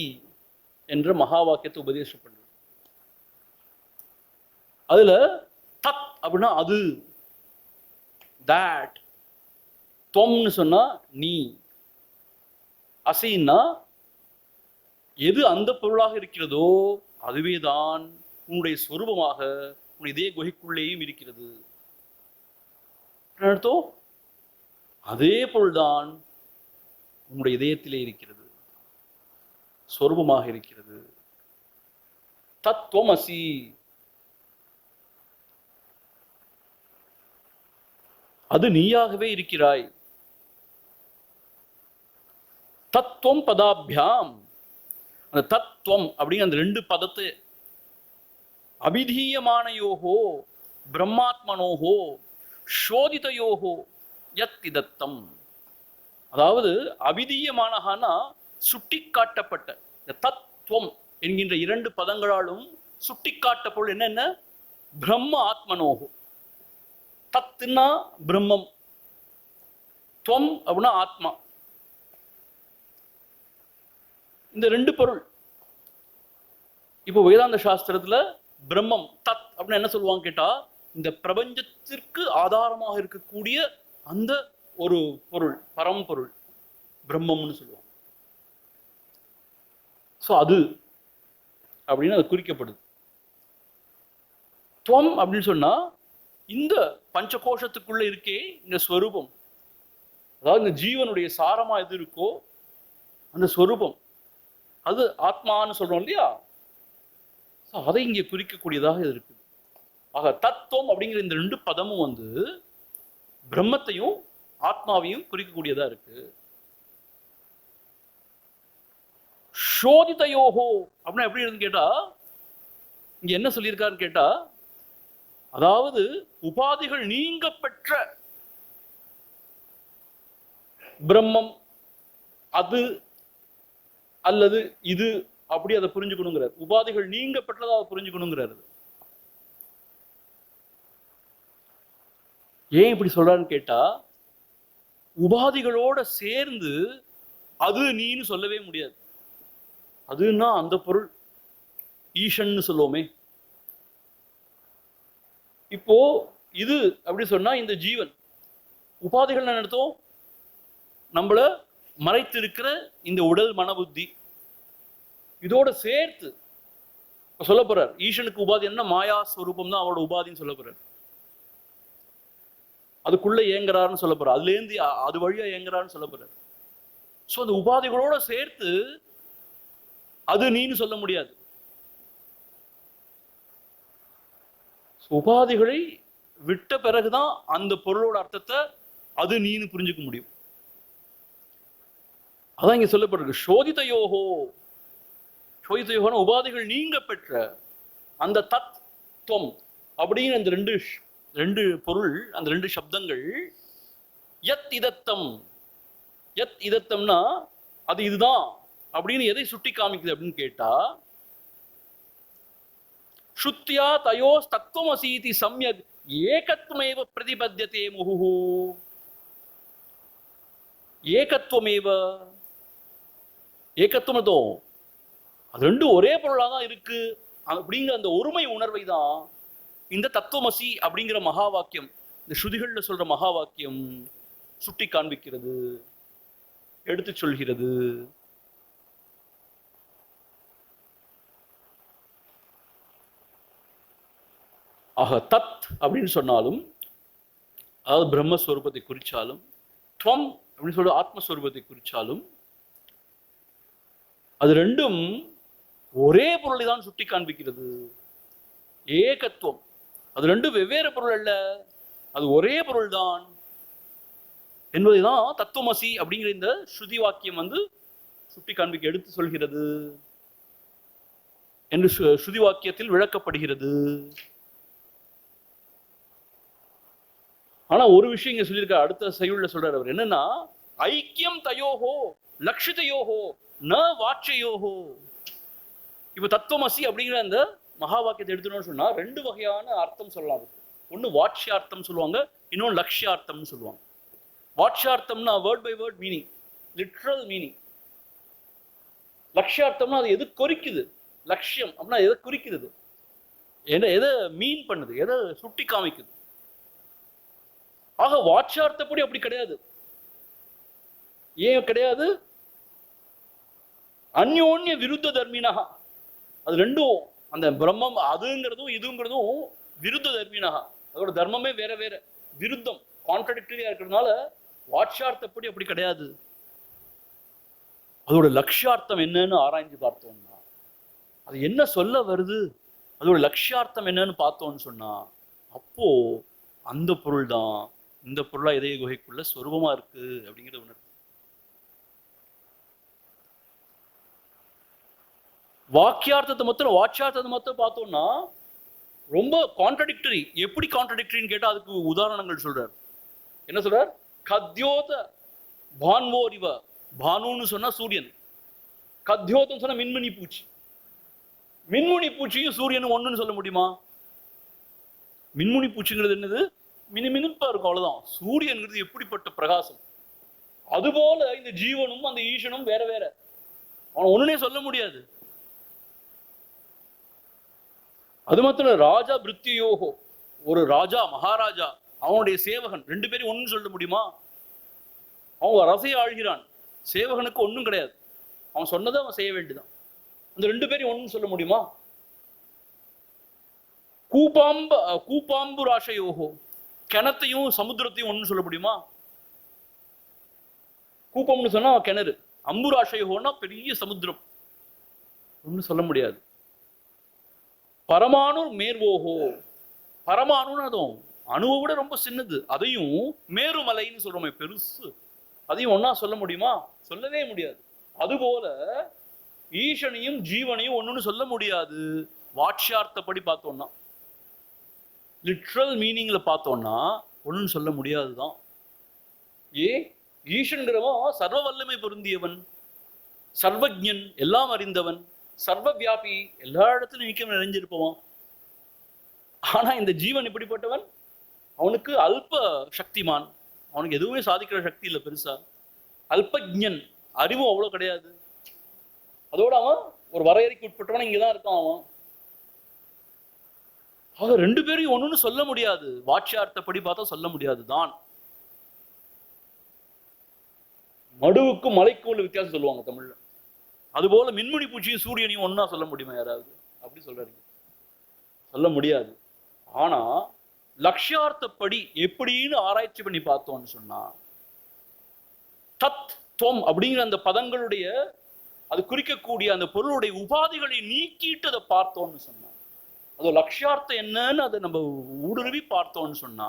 என்ற மகா வாக்கியத்தை உபதேசம் பண்றது. அதுல தத் அப்படின்னா அது, தட், தொம்னு சொன்னா நீ, அசின்னா எது அந்த பொருளாக இருக்கிறதோ அதுவேதான் உன்னுடைய சொரூபமாக உன் இதய குகைக்குள்ளேயும் இருக்கிறது. அர்த்தம், அதே பொருள்தான் உன்னுடைய இதயத்திலே இருக்கிறது, சொரூபமாக இருக்கிறது. தத்துவம் அசி, அது நீயாகவே இருக்கிறாய். தத்துவம் பதாபியாம், அந்த தத்துவம் அப்படிங்கிற அந்த ரெண்டு பதத்தை அபிதீயமானயோகோ பிரம்மாத்மனோகோ சோதிதயோகோ யத் இதத்தம், அதாவது அபிதீயமானஹானா சுட்டி காட்டப்பட்ட, இந்த தத்துவம் என்கின்ற இரண்டு பதங்களாலும் சுட்டிக்காட்ட பொருள் என்னென்ன? பிரம்ம ஆத்மனோகோ, தத்துனா பிரம்மம், துவம் அப்படின்னா ஆத்மா. இந்த ரெண்டு பொருள் இப்போ வேதாந்த சாஸ்திரத்துல பிரம்மம் தத் அப்படின்னு என்ன சொல்லுவாங்க கேட்டா, இந்த பிரபஞ்சத்திற்கு ஆதாரமாக இருக்கக்கூடிய அந்த ஒரு பொருள், பரம்பொருள் பிரம்மம்னு சொல்லுவாங்க. ஸோ அது அப்படின்னு அது குறிக்கப்படுது. துவம் அப்படின்னு சொன்னா இந்த பஞ்சகோஷத்துக்குள்ள இருக்கே இந்த ஸ்வரூபம், அதாவது இந்த ஜீவனுடைய சாரமா எது இருக்கோ அந்த ஸ்வரூபம், அது ஆத்மான்னு சொல்றோம் இல்லையா, அதை இங்கே குறிக்கக்கூடியதாக இருக்குது. ஆக தத்துவம் அப்படிங்கிற இந்த ரெண்டு பதமும் வந்து பிரம்மத்தையும் ஆத்மாவையும் குறிக்கக்கூடியதா இருக்கு. சோதிதயோகோ அப்படின்னா எப்படி இருந்து கேட்டா, இங்க என்ன சொல்லியிருக்காருன்னு கேட்டா, அதாவது உபாதிகள் நீங்க பெற்ற பிரம்மம் அது அல்லது இது, அப்படி அதை புரிஞ்சுக்கணுங்கிறார். உபாதிகள் நீங்க பெற்றதா அதை புரிஞ்சுக்கணுங்கிறாரு. ஏன் இப்படி சொல்றாருன்னு கேட்டா, உபாதிகளோட சேர்ந்து அது நீன்னு சொல்லவே முடியாது. அதுன்னா அந்த பொருள் ஈசன்னு சொல்லுவோமே. இப்போ இது அப்படி சொன்னா இந்த ஜீவன், உபாதிகள் என்ன நடத்தும்? நம்மள மறைத்து இருக்கிற இந்த உடல் மன புத்தி இதோட சேர்த்து சொல்ல போறார். ஈசனுக்கு உபாதி என்ன? மாயா ஸ்வரூபம் தான் அவரோட உபாதின்னு சொல்ல போறார். அதுக்குள்ள ஏங்குறாருன்னு சொல்ல போறார், அதுல இருந்து அது வழியா ஏங்குறாருன்னு சொல்ல போறார். ஸோ அந்த உபாதிகளோட சேர்த்து அது நீன்னு சொல்ல முடியாது. உபாதிகளை விட்ட பிறகுதான் அந்த பொருளோட அர்த்தத்தை அது நீன்னு புரிஞ்சுக்க முடியும். அதான் இங்க சொல்லப்பட்டிருக்கு. சோதிதயோகோ, சோதிதயோகன உபாதிகள் நீங்க பெற்ற அந்த தத்துவம் அப்படிங்கிற அந்த ரெண்டு பொருள், அந்த ரெண்டு சப்தங்கள் யத் இதத்தம். யத் இதத்தம்னா அது இதுதான் அப்படின்னு எதை சுட்டி காமிக்குது அப்படின்னு கேட்டா, சுத்தியா தயோஸ் தத்துவமசீதி சம்யக் ஏகத்வமேவ பிரதிபத்யதே முஹு. ஏகத்வமேவ, ஏகத்துவம் அது ரெண்டும் ஒரே பொருளாக தான் இருக்கு அப்படிங்கிற அந்த ஒருமை உணர்வை தான் இந்த தத்துவமசி அப்படிங்கிற மகா வாக்கியம், இந்த ஸ்ருதிகள்ல சொல்ற மகா வாக்கியம் சுட்டி காண்பிக்கிறது, எடுத்து சொல்கிறது. ஆக தத் அப்படின்னு சொன்னாலும், அதாவது பிரம்மஸ்வரூபத்தை குறிச்சாலும், துவம் அப்படின்னு சொல்ற ஆத்மஸ்வரூபத்தை குறிச்சாலும், அது ரெண்டும் ஒரே பொருளை தான் சுட்டி காண்பிக்கிறது. ஏகத்துவம், அது ரெண்டும் வெவ்வேறு பொருள் அல்ல, அது ஒரே பொருள் தான் என்பதுதான் தத்துவமசி அப்படிங்கிற இந்த ஸ்ருதி வாக்கியம் சுட்டி காண்பிக்க எடுத்து சொல்கிறது என்று ஸ்ருதி வாக்கியத்தில் விளக்கப்படுகிறது. ஆனா ஒரு விஷயம் இங்க சொல்லியிருக்காரு, அடுத்த செய்யுள்ல சொல்றாரு அவர் என்னன்னா, ஐக்கியம் தயோஹோ லக்ஷிதயோஹோ ந வாட்சயோஹோ. இப்ப தத்துவமசி அப்படிங்கிற அந்த மகா வாக்கியத்தை எடுத்துனோம்னு சொன்னா ரெண்டு வகையான அர்த்தம் சொல்லலாம். ஒன்னு வாட்சியார்த்தம் சொல்லுவாங்க, இன்னொன்று லட்சியார்த்தம்னு சொல்லுவாங்க. வாட்சியார்த்தம்னா word by word meaning, literal meaning. லட்சியார்த்தம்னா அது எது குறிக்குது, லட்சியம் அப்படின்னா எதை குறிக்கிறது, எதை மீன் பண்ணுது, எதை சுட்டி காமிக்குது. ஆக வாட்சியார்த்தப்படி அப்படி கிடையாது. ஏன் கிடையாது? அந்யோன்ய விருத்த தர்மினகா. அது ரெண்டும், அந்த பிரம்மம் அதுங்கிறதும் இதுங்கிறதும் விருத்த தர்மினகா. அதோட தர்மமே வேற வேற, விருத்தம், கான்ட்ரடிக்டரியா இருக்கிறதுனால வாட்சியார்த்தப்படி அப்படி கிடையாது. அதோட லட்சியார்த்தம் என்னன்னு ஆராய்ஞ்சு பார்த்தோம்னா, அது என்ன சொல்ல வருது, அதோட லட்சியார்த்தம் என்னன்னு பார்த்தோம்னு சொன்னா, அப்போ அந்த பொருள் தான் இந்த பொருளா இதய குகைக்குள்ள சொரூபமா இருக்கு அப்படிங்கிறத உணர்வு. வாட்சியார்த்தத்தை மொத்தம் பார்த்தோம்னா ரொம்ப கான்ட்ரடிக்டரி. எப்படி கான்ட்ரடிக்டரின்னு கேட்டா அதுக்கு உதாரணங்கள் சொல்றார். என்ன சொல்றார்? கத்யோத பான்வோரிவ. பானுன்னு சொன்னா சூரியன், கத்யோதம் சொன்னா மின்மினி பூச்சி. மின்முனி பூச்சியும் சூரியனும் ஒண்ணுன்னு சொல்ல முடியுமா? மின்முனி பூச்சிங்கிறது என்னது? மினுமினுப்பா இருக்கும், அவ்வளவுதான். சூரியன்கிறது எப்படிப்பட்ட பிரகாசம். அதுபோல இந்த ஜீவனும் அந்த ஈசனும் வேற வேற, அவன் ஒண்ணுனே சொல்ல முடியாது. அது மாத்திரம் ராஜா பிருத்தியோகோ, ஒரு ராஜா மகாராஜா அவனுடைய சேவகன் ரெண்டு பேரும் ஒன்னு சொல்ல முடியுமா? அவன் அரசையை ஆழ்கிறான், சேவகனுக்கு ஒன்றும் கிடையாது, அவன் சொன்னதை அவன் செய்ய வேண்டியதான். அந்த ரெண்டு பேரும் ஒன்னு சொல்ல முடியுமா? கூப்பாம்பு ராசையோகோ, கிணத்தையும் சமுத்திரத்தையும் ஒன்னு சொல்ல முடியுமா? கூப்பம்னு சொன்னா கிணறு, அம்புராசையோகோன்னா பெரிய சமுத்திரம், ஒன்னு சொல்ல முடியாது. பரமாணு மேர்வோகோ, பரமாணுன்னு அதுவும் அணுவை விட ரொம்ப சின்னது, அதையும் மேருமலைன்னு சொல்றோமே பெருசு, அதையும் ஒன்னா சொல்ல முடியுமா? சொல்லவே முடியாது. அதுபோல ஈசனையும் ஜீவனையும் ஒண்ணுன்னு சொல்ல முடியாது. வாட்சியார்த்தப்படி பார்த்தோம்னா, லிட்ரல் மீனிங்ல பார்த்தோம்னா ஒண்ணுன்னு சொல்ல முடியாதுதான். ஈசன்கிறவன் சர்வ வல்லமை பொருந்தியவன், சர்வஜன், எல்லாம் அறிந்தவன், சர்வ வியாபி, எல்லா இடத்துலையும் நிக்க நிறைஞ்சிருப்பவன். ஆனா இந்த ஜீவன் இப்படிப்பட்டவன், அவனுக்கு அல்ப சக்திமான், அவனுக்கு எதுவுமே சாதிக்கிற சக்தி இல்லை பெருசா. அல்பஜன், அறிவும் அவ்வளவு கிடையாது. அதோட அவன் ஒரு வரையறைக்கு உட்பட்டவன், இங்கதான் இருக்கான் அவன். ஆக ரெண்டு பேரையும் ஒண்ணுன்னு சொல்ல முடியாது. வாட்சியார்த்தப்படி பார்த்தா சொல்ல முடியாது தான். மடுவுக்கும் மலைக்கும் உள்ள வித்தியாசம் சொல்லுவாங்க தமிழ்ல. அதுபோல மின்முனி பூச்சியும் சூரியனையும் ஒன்னா சொல்ல முடியுமா யாராவது? அப்படி சொல்றாரு, சொல்ல முடியாது. ஆனா லட்சியார்த்தப்படி எப்படின்னு ஆராய்ச்சி பண்ணி பார்த்தோம்னு சொன்னா, தத் துவம் அப்படிங்கிற அந்த பதங்களுடைய அது குறிக்கக்கூடிய அந்த பொருளுடைய உபாதிகளை நீக்கிட்டு அதை பார்த்தோம்னு சொன்னா, அது லட்சியார்த்தம் என்னன்னு அதை நம்ம ஊடுருவி பார்த்தோம்னு சொன்னா,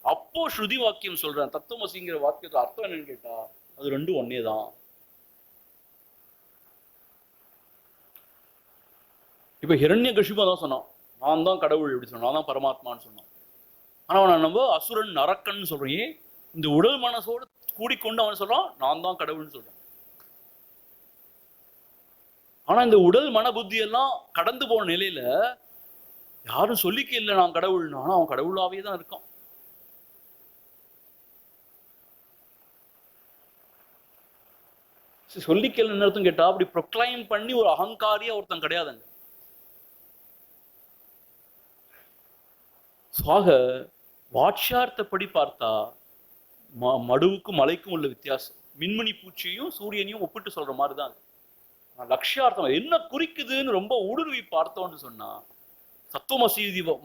அப்போ ஸ்ருதி வாக்கியம் சொல்றேன், தத்துவமசிங்கிற வாக்கியத்துல அர்த்தம் என்னன்னு கேட்டா அது ரெண்டும் ஒன்னேதான். இப்ப ஹிரண்யகசிபு தான் சொன்னான், நான் தான் கடவுள் எப்படி சொன்னான், நான் தான் பரமாத்மான்னு சொன்னான். ஆனா அவன் நம்ம அசுரன் நரக்கன்னு சொல்றேன். இந்த உடல் மனசோடு கூடிக்கொண்டு அவன் சொல்றான் நான் தான் கடவுள்னு சொல்றான். ஆனா இந்த உடல் மன புத்தி எல்லாம் கடந்து போன நிலையில யாரும் சொல்லிக்க இல்லை நான் கடவுள்னு. ஆனா அவன் கடவுளாவே தான் இருக்கான். சொல்லிக்கல அர்த்தம் கேட்டா அப்படி ப்ரொக்ளைம் பண்ணி ஒரு அகங்காரியா ஒருத்தன் கிடையாதுங்க. ஆக வாட்சியார்த்தப்படி பார்த்தா மடுவுக்கும் மலைக்கும் உள்ள வித்தியாசம், மின்மணி பூச்சியையும் சூரியனையும் ஒப்பிட்டு சொல்ற மாதிரிதான். லட்சியார்த்தம் என்ன குறிக்குதுன்னு ரொம்ப ஊடுருவி பார்த்தோம்னு சொன்னா, தத்துவமசி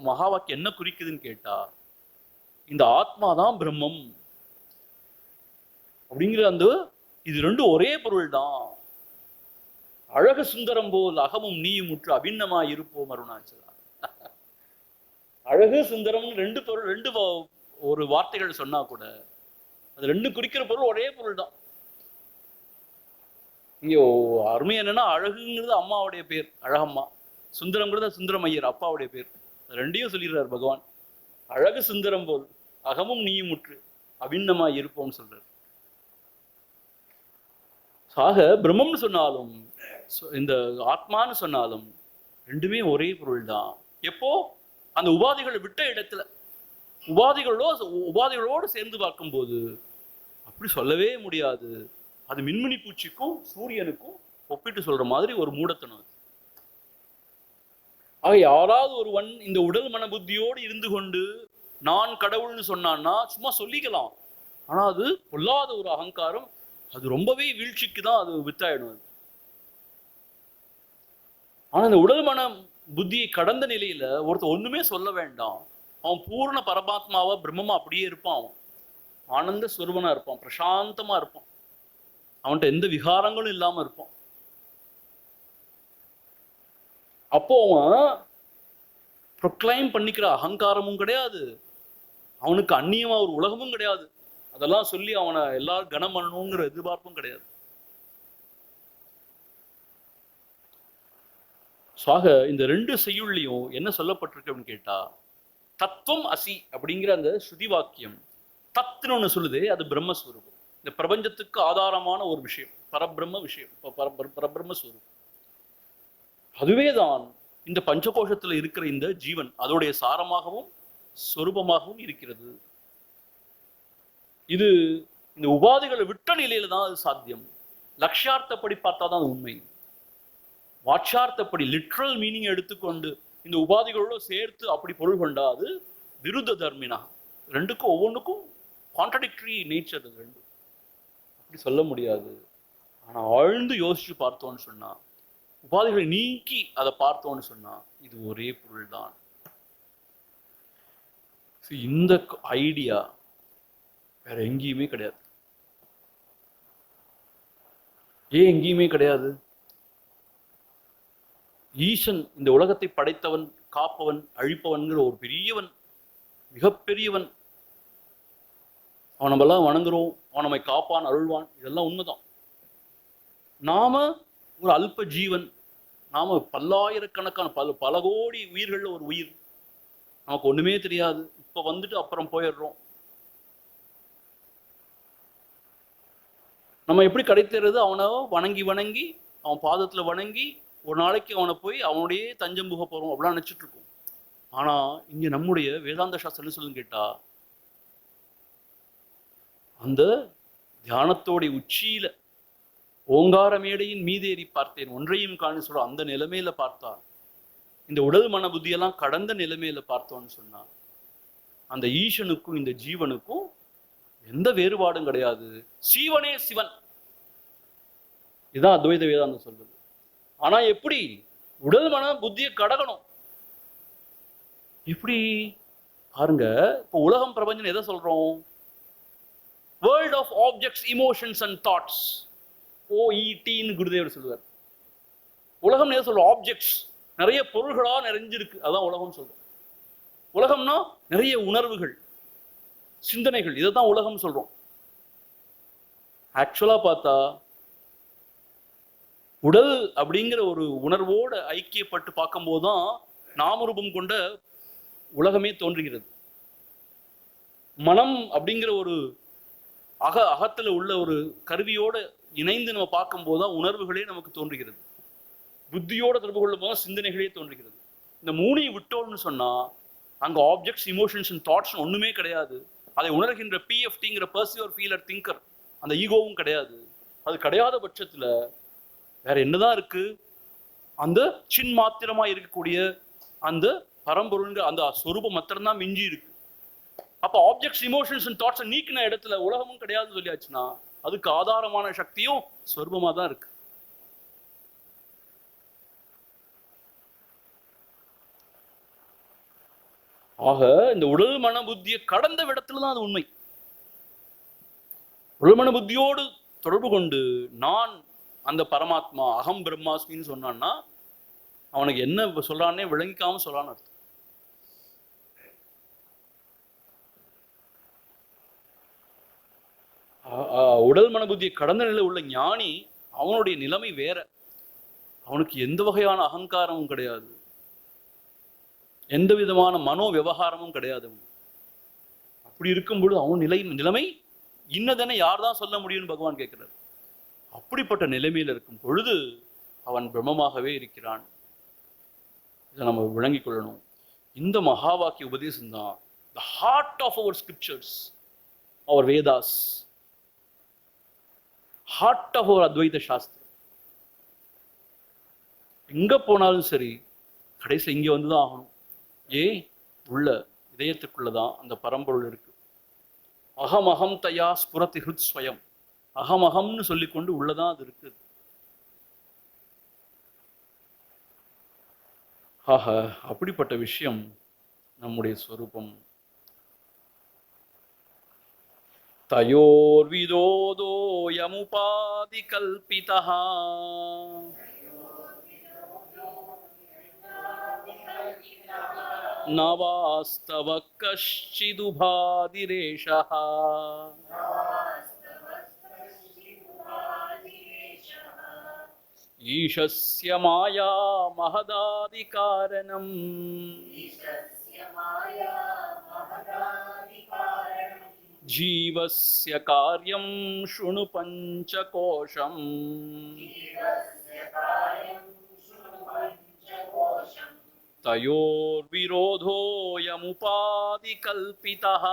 மகா வாக்கியம் என்ன குறிக்குதுன்னு கேட்டா, இந்த ஆத்மாதான் பிரம்மம் அப்படிங்கிற அந்த இது ரெண்டும் ஒரே பொருள் தான். அழகு சுந்தரம் போல் அகமும் நீயும் முற்று அபிண்ணமாய் இருப்போம் அருணாச்சலா. அழகு சுந்தரம் ரெண்டு பொருள், ஒரு வார்த்தைகள் சொன்னா கூட அது ரெண்டு குறிக்கிற பொருள் ஒரே பொருள் தான். இங்க அருமை என்னன்னா, அழகுங்கிறது அம்மாவுடைய பேர் அழகம்மா, சுந்தரம்ங்கிறது சுந்தரம் ஐயர் அப்பாவுடைய பேர். ரெண்டையும் சொல்லிடுறார் பகவான். அழகு சுந்தரம் போல் அகமும் நீயும் முற்று அபிண்ணமாய் இருப்போம்னு சொல்றாரு. ஆக பிரம்மம்னு சொன்னாலும் இந்த ஆத்மான்னு சொன்னாலும் ரெண்டுமே ஒரே பொருள் தான். எப்போ அந்த உபாதிகளை விட்ட இடத்துல, உபாதிகளோடு சேர்ந்து பார்க்கும்போது அப்படி சொல்லவே முடியாது. அது மின்மினி பூச்சிக்கும் சூரியனுக்கும் ஒப்பிட்டு சொல்ற மாதிரி ஒரு மூடத்தனம். ஆக யாராவது ஒருவன் இந்த உடல் மன புத்தியோடு இருந்து கொண்டு நான் கடவுள்னு சொன்னான்னா சும்மா சொல்லிக்கலாம். ஆனா அது பொல்லாத ஒரு அகங்காரம். அது ரொம்பவே வீழ்ச்சிக்கு தான் அது வித்தாயிடும். ஆனா இந்த உடல் மன புத்தியை கடந்த நிலையில ஒருத்தர் ஒண்ணுமே சொல்ல வேண்டாம், அவன் பூர்ண பரமாத்மாவா பிரம்மமா அப்படியே இருப்பான். அவன் ஆனந்த ஸ்வரூபனா இருப்பான், பிரசாந்தமா இருப்பான், அவன்கிட்ட எந்த விகாரங்களும் இல்லாம இருப்பான். அப்போ அவன் ப்ரொக்ளைம் பண்ணிக்கிற அகங்காரமும் கிடையாது, அவனுக்கு அந்நியமா ஒரு உலகமும் கிடையாது. அதெல்லாம் சொல்லி அவனை எல்லாரும் கனம் பண்ணணுங்கிற எதிர்பார்ப்பும் கிடையாது. இந்த ரெண்டு செய்யுள்ளையும் என்ன சொல்லப்பட்டிருக்கு அப்படின்னு கேட்டா, தத்துவம் அசி அப்படிங்கிற அந்த ஸ்ருதி வாக்கியம் தத்துன்னு ஒண்ணு சொல்லுது. அது பிரம்மஸ்வரூபம், இந்த பிரபஞ்சத்துக்கு ஆதாரமான ஒரு விஷயம், பரபிரம்ம விஷயம், பரபிரம்மஸ்வரூபம். அதுவேதான் இந்த பஞ்சகோஷத்துல இருக்கிற இந்த ஜீவன் அதோடைய சாரமாகவும் சொரூபமாகவும் இருக்கிறது. இது இந்த உபாதிகளை விட்ட நிலையில தான் அது சாத்தியம். லட்சியார்த்தப்படி பார்த்தாதான் அது உண்மை. வாட்சார்த்தப்படி லிட்ரல் மீனிங் எடுத்துக்கொண்டு இந்த உபாதிகளோட சேர்த்து அப்படி பொருள் கொண்டா அது விருத்த தர்மினா. ரெண்டுக்கும் ஒவ்வொன்றுக்கும் கான்ட்ரடிக்டரி நேச்சர். அது ரெண்டும் அப்படி சொல்ல முடியாது. ஆனா ஆழ்ந்து யோசிச்சு பார்த்தோன்னு சொன்னா, உபாதிகளை நீக்கி அதை பார்த்தோன்னு சொன்னா இது ஒரே பொருள் தான். இந்த ஐடியா வேற எங்கேயுமே கிடையாது. ஏன் எங்கேயுமே கிடையாது? ஈசன் இந்த உலகத்தை படைத்தவன், காப்பவன், அழிப்பவன்கிற ஒரு பெரியவன், மிகப்பெரியவன். அவன் நம்மெல்லாம் வணங்குறோம், அவன் நம்மை காப்பான், அருள்வான், இதெல்லாம் உண்மைதான். நாம ஒரு அல்ப ஜீவன், நாம பல்லாயிரக்கணக்கான பல கோடி உயிர்கள்ல ஒரு உயிர். நமக்கு ஒண்ணுமே தெரியாது, இப்ப வந்துட்டு அப்புறம் போயிடுறோம். நம்ம எப்படி கிடைக்கிறது? அவனை வணங்கி வணங்கி அவன் பாதத்துல வணங்கி ஒரு நாளைக்கு அவனை போய் அவனுடைய தஞ்சம் புக போறோம் அப்படிலாம் நினைச்சிட்டு இருக்கோம். ஆனா இங்க நம்முடைய வேதாந்த சாஸ்திரம் என்ன சொல்லுன்னு கேட்டா, அந்த தியானத்தோடைய உச்சியில ஓங்கார மேடையின் மீதேறி பார்த்தேன் ஒன்றையும் காணு சொல்ற அந்த நிலைமையில பார்த்தா, இந்த உடல் மன புத்தியெல்லாம் கடந்த நிலைமையில பார்த்தோன்னு சொன்னா, அந்த ஈசனுக்கும் இந்த ஜீவனுக்கும் எந்த வேறுபாடும் கிடையாது. சீவனே சிவன். இதுதான் அத்வைத வேதாந்தம் சொல்றது. ஆனா எப்படி? உடல் மன புத்தியை கடக்கணும். எப்படி பாருங்க, இப்போ உலகம் பிரபஞ்சம் எதை சொல்றோம்? World of objects, emotions and thoughts, OETன்னு குருதேவர் சொல்லுவார். உலகம் எதை சொல்றோம்? ஆப்ஜெக்ட்ஸ், நிறைய பொருள்களா நிறைஞ்சிருக்கு, அதான் உலகம் சொல்றோம். உலகம்னா நிறைய உணர்வுகள், சிந்தனைகள், இதைதான் உலகம் சொல்றோம். ஆக்சுவலா பார்த்தா உடல் அப்படிங்கிற ஒரு உணர்வோடு ஐக்கியப்பட்டு பார்க்கும்போதுதான் நாமரூபம் கொண்ட உலகமே தோன்றுகிறது. மனம் அப்படிங்கிற ஒரு அகத்துல உள்ள ஒரு கருவியோடு இணைந்து நம்ம பார்க்கும்போதுதான் உணர்வுகளே நமக்கு தோன்றுகிறது. புத்தியோட தொடர்பு கொள்ளும் போது சிந்தனைகளே தோன்றுகிறது. இந்த மூணையும் விட்டோம்னு சொன்னா அங்க ஆப்ஜெக்ட்ஸ், இமோஷன்ஸ் அண்ட் தாட்ஸ் ஒண்ணுமே கிடையாது. அதை உணர்கின்ற PFTங்கிற பர்சிவர் ஃபீலர் திங்கர் அந்த ஈகோவும் கிடையாது. அது கிடையாத பட்சத்துல வேற என்னதான் இருக்கு? அந்த சின் மாத்திரமா இருக்கக்கூடிய அந்த பரம்பொருள்ங்கிற அந்த சொரூபம் மாத்திரம்தான் மிஞ்சி இருக்கு. அப்ப ஆப்ஜெக்ட்ஸ், இமோஷன்ஸ் அண்ட் தாட்ஸை நீக்கின இடத்துல உலகமும் கிடையாதுன்னு சொல்லியாச்சுன்னா அதுக்கு ஆதாரமான சக்தியும் சொரூபமா தான் இருக்கு. ஆக இந்த உடல் மன புத்தியை கடந்த விடத்துலதான் அது உண்மை. உடல் மன புத்தியோடு தொடர்பு கொண்டு நான் அந்த பரமாத்மா அகம் பிரம்மாஸ்மின்னு சொன்னான்னா அவனுக்கு என்ன சொல்றானே விளங்கிக்காம சொல்றான்னு அர்த்தம். உடல் மன புத்தியை கடந்த நிலை உள்ள ஞானி அவனுடைய நிலைமை வேற. அவனுக்கு எந்த வகையான அகங்காரமும் கிடையாது, எந்த விதமான மனோ விவகாரமும் கிடையாது. அப்படி இருக்கும்பொழுது அவன் நிலைமை இன்னதென யார் தான் சொல்ல முடியும்னு பகவான் கேட்கிறார். அப்படிப்பட்ட நிலைமையில் இருக்கும் பொழுது அவன் பிரம்மமாகவே இருக்கிறான். இதை நம்ம விளங்கிக் கொள்ளணும். இந்த மகா வாக்கிய உபதேசம் தான் the heart of our scriptures, our Vedas, heart of our Advaita Shastra. எங்க போனாலும் சரி கடைசி இங்க வந்துதான் ஆகணும். உள்ள இதயத்துக்குள்ளதான் அந்த பரம்பொருள் இருக்கு. அகமகம் தயா ஸ்புரதி ஹிருத் ஸ்வயம். அகமகம்னு சொல்லிக்கொண்டு உள்ளதான் அது இருக்கு. அப்படிப்பட்ட விஷயம் நம்முடைய ஸ்வரூபம். தயோர்விதோதோயமுபாதி கல்பிதஹ ந வாஸ்தவ கஷ்சிதுபாதிரேஷஹ ஈஷஸ்ய மாயா மஹதாதி காரணம் ஜீவஸ்ய காரியம் ஷுணு பஞ்சகோஷம். தயோர்விரோதோயமுபாதி கல்பிதஹ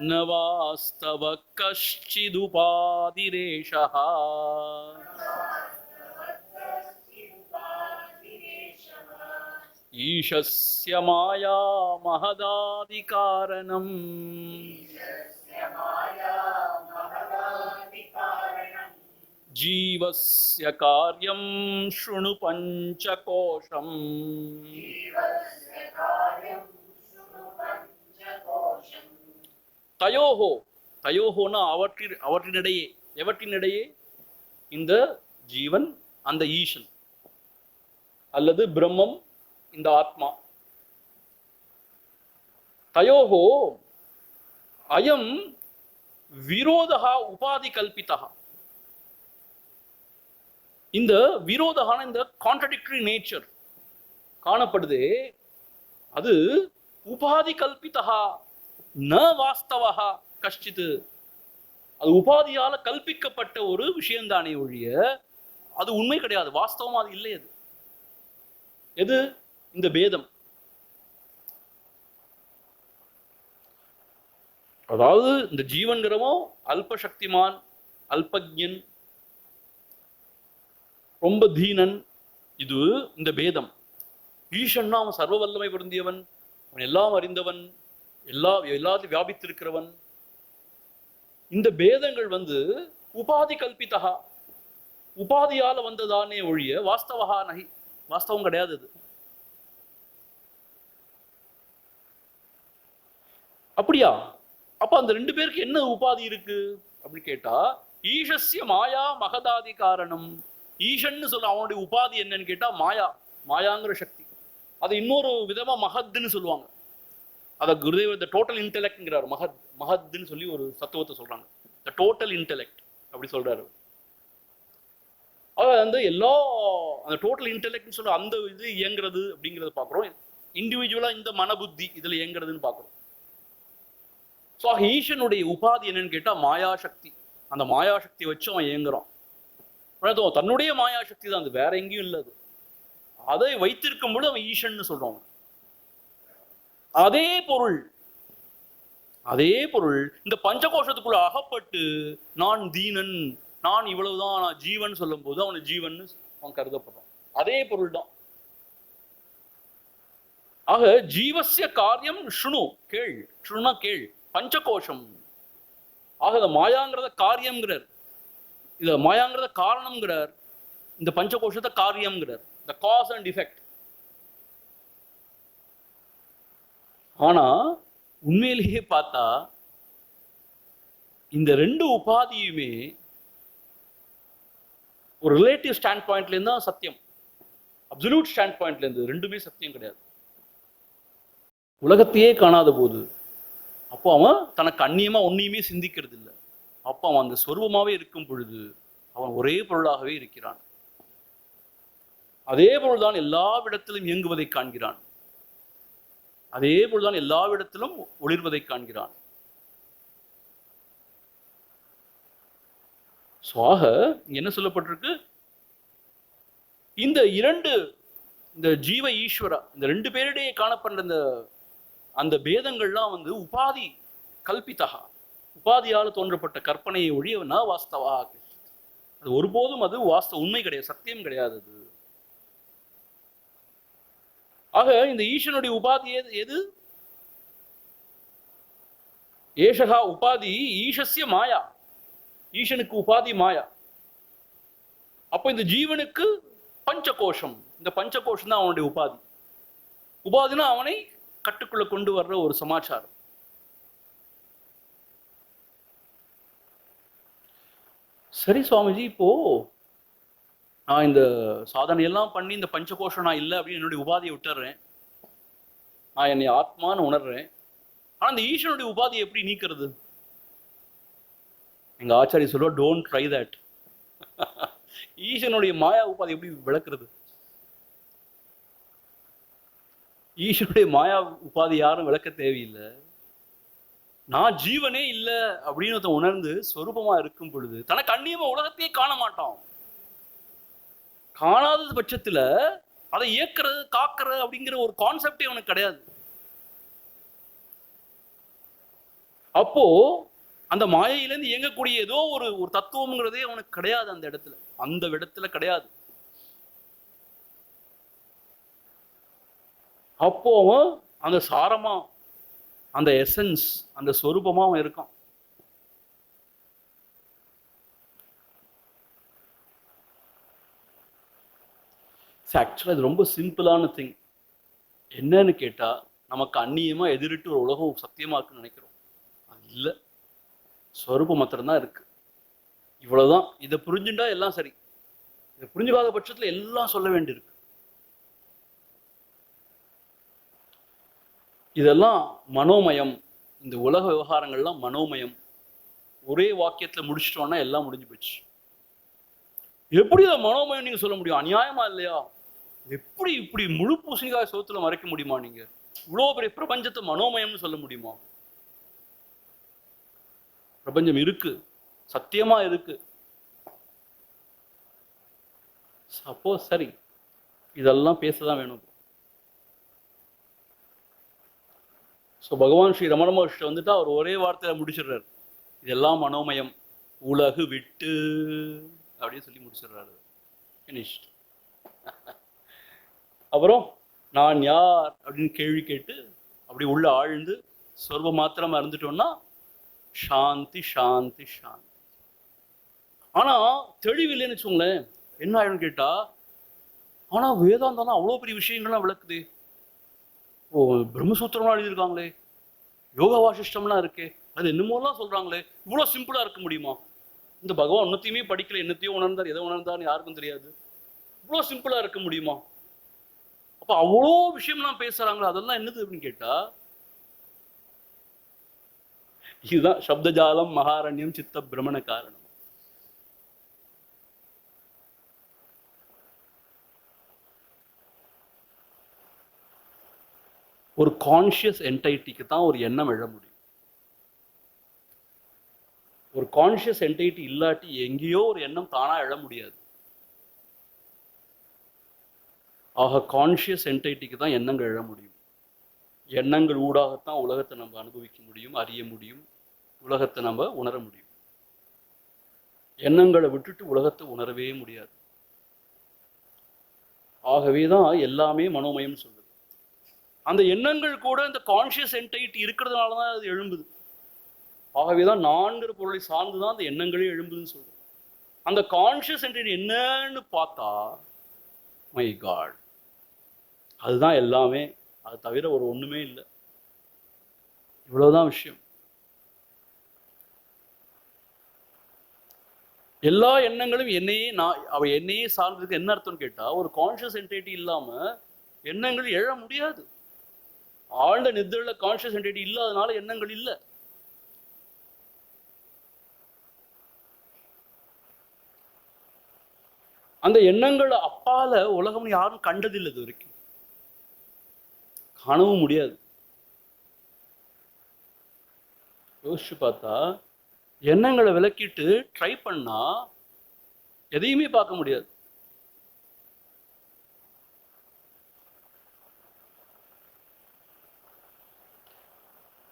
ந வாஸ்தவ கஷ்சிதுபாதிரேஷஹ. ஈஷஸ்ய மாயா மஹதாதி காரணம் ஜீவஸ்ய காரியம் ஷுணு பஞ்சகோஷம். தயோஹோ, தயோஹோனா அவற்றினிடையே. எவற்றினிடையே? இந்த ஜீவன், அந்த ஈசன் அல்லது பிரம்மம், இந்த ஆத்மா. தயோஹோ அயம் விரோதஹா உபாதி கல்பிதஹா. இந்த விரோதகான இந்த கான்ட்ரடிக்டரி நேச்சர் காணப்படுதே, அது உபாதி கல்பிதஹா ந வாஸ்தவஹா கஷ்டித். அது உபாதியால கல்பிக்கப்பட்ட ஒரு விஷயம்தானே ஒழிய அது உண்மை கிடையாது, வாஸ்தவம் அது இல்லை. அது எது? இந்த பேதம். அதாவது இந்த ஜீவன்கிறவன் அல்பசக்திமான், அல்பஜ்ஞன், ரொம்ப தீனன். இது இந்த பேதம். ஈசன்னா அவன் சர்வ வல்லமை பொருந்தியவன், அவன் எல்லாம் அறிந்தவன், எல்லாத்தையும் வியாபித்திருக்கிறவன். இந்த பேதங்கள் உபாதி கல்பிதஹா, உபாதியால வந்ததானே ஒழிய வாஸ்தவஹா நஹி, வாஸ்தவம் கிடையாது. அது அப்படியா? அப்ப அந்த ரெண்டு பேருக்கு என்ன உபாதி இருக்கு அப்படி கேட்டா, ஈஷஸ்ய மாயா மகதாதி காரணம். ஈஷன்னு சொல்ல அவனுடைய உபாதி என்னன்னு கேட்டா மாயா, மாயாங்கிற சக்தி. அதை இன்னொரு விதமா மகத்ன்னு சொல்லுவாங்க. அதை குருதேவர் த டோட்டல் இன்டெலெக்ட்ங்கிறார். மகத்ன்னு சொல்லி ஒரு தத்துவத்தை சொல்றாங்க. த டோட்டல் இன்டெலெக்ட் அப்படி சொல்றாரு. அந்த எல்லா அந்த டோட்டல் இன்டெலெக்ட்னு சொல்ற அந்த இது இயங்குறது அப்படிங்கிறத பார்க்குறோம். இண்டிவிஜுவலா இந்த மனபுத்தி இதுல இயங்குறதுன்னு பார்க்குறோம். ஸோ ஈசனுடைய உபாதி என்னன்னு கேட்டா மாயாசக்தி. அந்த மாயாசக்தியை வச்சு அவன் இயங்குறான். தன்னுடைய மாயாசக்தி தான், அது வேற எங்கேயும் இல்லை. அது அதை வைத்திருக்கும் பொழுது அவன் ஈசன்னு சொல்றான். அதே பொருள் இந்த பஞ்சகோஷத்துக்குள்ள அகப்பட்டு நான் தீனன், நான் இவ்வளவுதான், நான் ஜீவன் சொல்லும் போது அவனை ஜீவன் அவன் கருதப்படுறான். அதே பொருள் தான். ஆக ஜீவசிய காரியம் ஷுணு, கேள். ஷுணுனா கேள். பஞ்சகோஷம். ஆக இந்த மாயாங்கிறத காரியம்ங்கிறார், இத மாயாங்கிறத காரணம்ங்கிறார், இந்த பஞ்சகோஷத்தை காரியம்ங்கிறார். The cause and effect. ஆனா உண்மையிலேயே பார்த்தா இந்த ரெண்டு உபாதியுமே ஒரு ரிலேட்டிவ் ஸ்டாண்ட் பாயிண்ட்ல இருந்து தான் சத்தியம். அப்சல்யூட் ஸ்டாண்ட் பாயிண்ட்ல இருந்து ரெண்டுமே சத்தியம் கிடையாது. உலகத்தையே காணாத போது அப்போ அவன் தனக்கு அந்நியமா ஒன்னையுமே சிந்திக்கிறது இல்லை. அப்போ அவன் அந்த சொரூபமாவே இருக்கும் பொழுது அவன் ஒரே பொருளாகவே இருக்கிறான். அதே பொருள்தான் எல்லாவிடத்திலும் இயங்குவதை காண்கிறான். அதே பொழுதுதான் எல்லாவிடத்திலும் ஒளிர்வதை காண்கிறான். ஆக என்ன சொல்லப்பட்டிருக்கு, இந்த இரண்டு, இந்த ஜீவ ஈஸ்வரா, இந்த ரெண்டு பேரிடையே காணப்படுற அந்த பேதங்கள்லாம் உபாதி கல்பித்தகா, உபாதியால் தோன்றப்பட்ட கற்பனையை ஒழியவனா வாஸ்தவா. அது ஒருபோதும் அது வாஸ்தவ உண்மை கிடையாது, சத்தியம் கிடையாது அது. ஆக இந்த ஈசனுடைய உபாதி எது? ஏஷகா உபாதி ஈஷஸ்ய மாயா. ஈசனுக்கு உபாதி மாயா. அப்ப இந்த ஜீவனுக்கு பஞ்சகோஷம், இந்த பஞ்சகோஷம் தான் அவனுடைய உபாதி. உபாதினா அவனை கட்டுக்குள்ள கொண்டு வர்ற ஒரு சமாச்சாரம். சரி சுவாமிஜி, இப்போ நான் இந்த சாதனையெல்லாம் பண்ணி இந்த பஞ்சகோஷம் நான் இல்லை அப்படின்னு என்னுடைய உபாதியை விட்டுறேன், நான் என்னை ஆத்மான்னு உணர்றேன். ஆனா இந்த ஈஸ்வனுடைய உபாதியை எப்படி நீக்கிறது? எங்க ஆச்சாரிய சொல்லுவா, டோன்ட் ட்ரை தட். ஈஸ்வனுடைய மாயா உபாதி எப்படி விளக்குறது? ஈஸ்வனுடைய மாயா உபாதி யாரும் விளக்க தேவையில்லை. நான் ஜீவனே இல்லை அப்படின்னு உணர்ந்து சொரூபமா இருக்கும் பொழுது தனக்கு அந்நியமா உலகத்தையே காண மாட்டான். காணாத பட்சத்துல அதை இயக்கிறது காக்கிறது அப்படிங்கிற ஒரு கான்செப்டே அவனுக்கு கிடையாது. அப்போ அந்த மாயையிலேருந்து இயங்கக்கூடிய ஏதோ ஒரு தத்துவம்ங்கிறதே அவனுக்கு கிடையாது. அந்த இடத்துல கிடையாது. அப்போ அவன் அந்த சாரமா, அந்த எசன்ஸ், அந்த சொரூபமா அவன் இருக்கான். ஆக்சுவலா இது ரொம்ப சிம்பிளான திங். என்னன்னு கேட்டா, நமக்கு அந்நியமா எதிரிட்டு ஒரு உலகம் சத்தியமா இருக்குன்னு நினைக்கிறோம். அது இல்லை, ஸ்வரூபம் மாத்திரம்தான் இருக்கு. இவ்வளவுதான். இதை புரிஞ்சுட்டா எல்லாம் சரி. இதை புரிஞ்சுக்காத பட்சத்துல எல்லாம் சொல்ல வேண்டியிருக்கு. இதெல்லாம் மனோமயம். இந்த உலக விவகாரங்கள்லாம் மனோமயம். ஒரே வாக்கியத்துல முடிச்சிட்டோம்னா எல்லாம் முடிஞ்சு போச்சு. எப்படி இதை மனோமயம் நீங்க சொல்ல முடியும்? அநியாயமா இல்லையா? எப்படி இப்படி முழு பூசணிக்காய் சோத்துல மறைக்க முடியுமா? நீங்க இவ்வளவு பெரிய பிரபஞ்சத்தை மனோமயம்னு சொல்ல முடியுமா? பிரபஞ்சம் இருக்கு, சத்தியமா இருக்கு. அப்போ சரி, இதெல்லாம் பேசதான் வேணும். பகவான் ஸ்ரீ ரமண மகர்ஷி வந்துட்டு அவர் ஒரே வார்த்தையில முடிச்சிடுறாரு, இதெல்லாம் மனோமயம், உலகு விட்டு அப்படின்னு சொல்லி முடிச்சிடுறாரு. ஃபினிஷ்ட். அப்புறம் நான் யார் அப்படின்னு கேள்வி கேட்டு அப்படி உள்ள ஆழ்ந்து சொர்வ மாத்திரமா இருந்துட்டோம்னா சாந்தி சாந்தி சாந்தி. ஆனா தெளிவில்லைன்னு வச்சுக்கோங்களேன், என்ன ஆயிடும் கேட்டா, ஆனா வேதாந்தம் அவ்வளவு பெரிய விஷயங்கள்லாம் விளக்குது. ஓ, பிரம்மசூத்திரம்லாம் எழுதியிருக்காங்களே, யோகா வாசிஷ்டம்லாம் இருக்கே, அது என்னமோலாம் சொல்றாங்களே, இவ்வளவு சிம்பிளா இருக்க முடியுமா? இந்த பகவான் ஒன்னத்தையுமே படிக்கல, என்னத்தையும் உணர்ந்தார், எதை உணர்ந்தார்னு யாருக்கும் தெரியாது. இவ்வளவு சிம்பிளா இருக்க முடியுமா? அப்ப அவ்வளோ விஷயம்லாம் பேசுறாங்களா, அதெல்லாம் என்னது அப்படின்னு கேட்டா, இதுதான் சப்தஜாலம் மகாரண்யம் சித்த பிரமண காரணம். ஒரு கான்சியஸ் என்டைட்டிக்கு தான் ஒரு எண்ணம் எழ முடியும். ஒரு கான்சியஸ் என்டைட்டி இல்லாட்டி எங்கேயோ ஒரு எண்ணம் தானா எழ முடியாது. ஆக கான்சியஸ் என்டைட்டிக்கு தான் எண்ணங்கள் எழ முடியும். எண்ணங்கள் ஊடாகத்தான் உலகத்தை நம்ம அனுபவிக்க முடியும், அறிய முடியும், உலகத்தை நம்ம உணர முடியும். எண்ணங்களை விட்டுட்டு உலகத்தை உணரவே முடியாது. ஆகவேதான் எல்லாமே மனோமயம் சொல்லுது. அந்த எண்ணங்கள் கூட இந்த கான்சியஸ் என்டைட்டி இருக்கிறதுனாலதான் அது எழும்புது. ஆகவேதான் நான்கிற பொருளை சார்ந்துதான் அந்த எண்ணங்களே எழும்புதுன்னு சொல்றோம். அந்த கான்சியஸ் என்டைட்டி என்னன்னு பார்த்தா, மை காட், அதுதான் எல்லாமே. அது தவிர ஒரு ஒண்ணுமே இல்லை. இவ்வளவுதான் விஷயம். எல்லா எண்ணங்களும் என்னையே, அவ என்னையே சார்ந்ததுக்கு என்ன அர்த்தம்னு கேட்டா, ஒரு கான்சியஸ் என்டைட்டி இல்லாம எண்ணங்கள் எழ முடியாது. ஆழ்ந்த நித்திரையில கான்சியஸ் என்டிட்டி இல்லாதனால எண்ணங்கள் இல்லை. அந்த எண்ணங்கள் அப்பால உலகம் யாரும் கண்டதில்லை இது வரைக்கும், காணவும் முடியாது. யோசிச்சு பார்த்தா எண்ணங்களை விளக்கிட்டு ட்ரை பண்ணா எதையுமே பார்க்க முடியாது.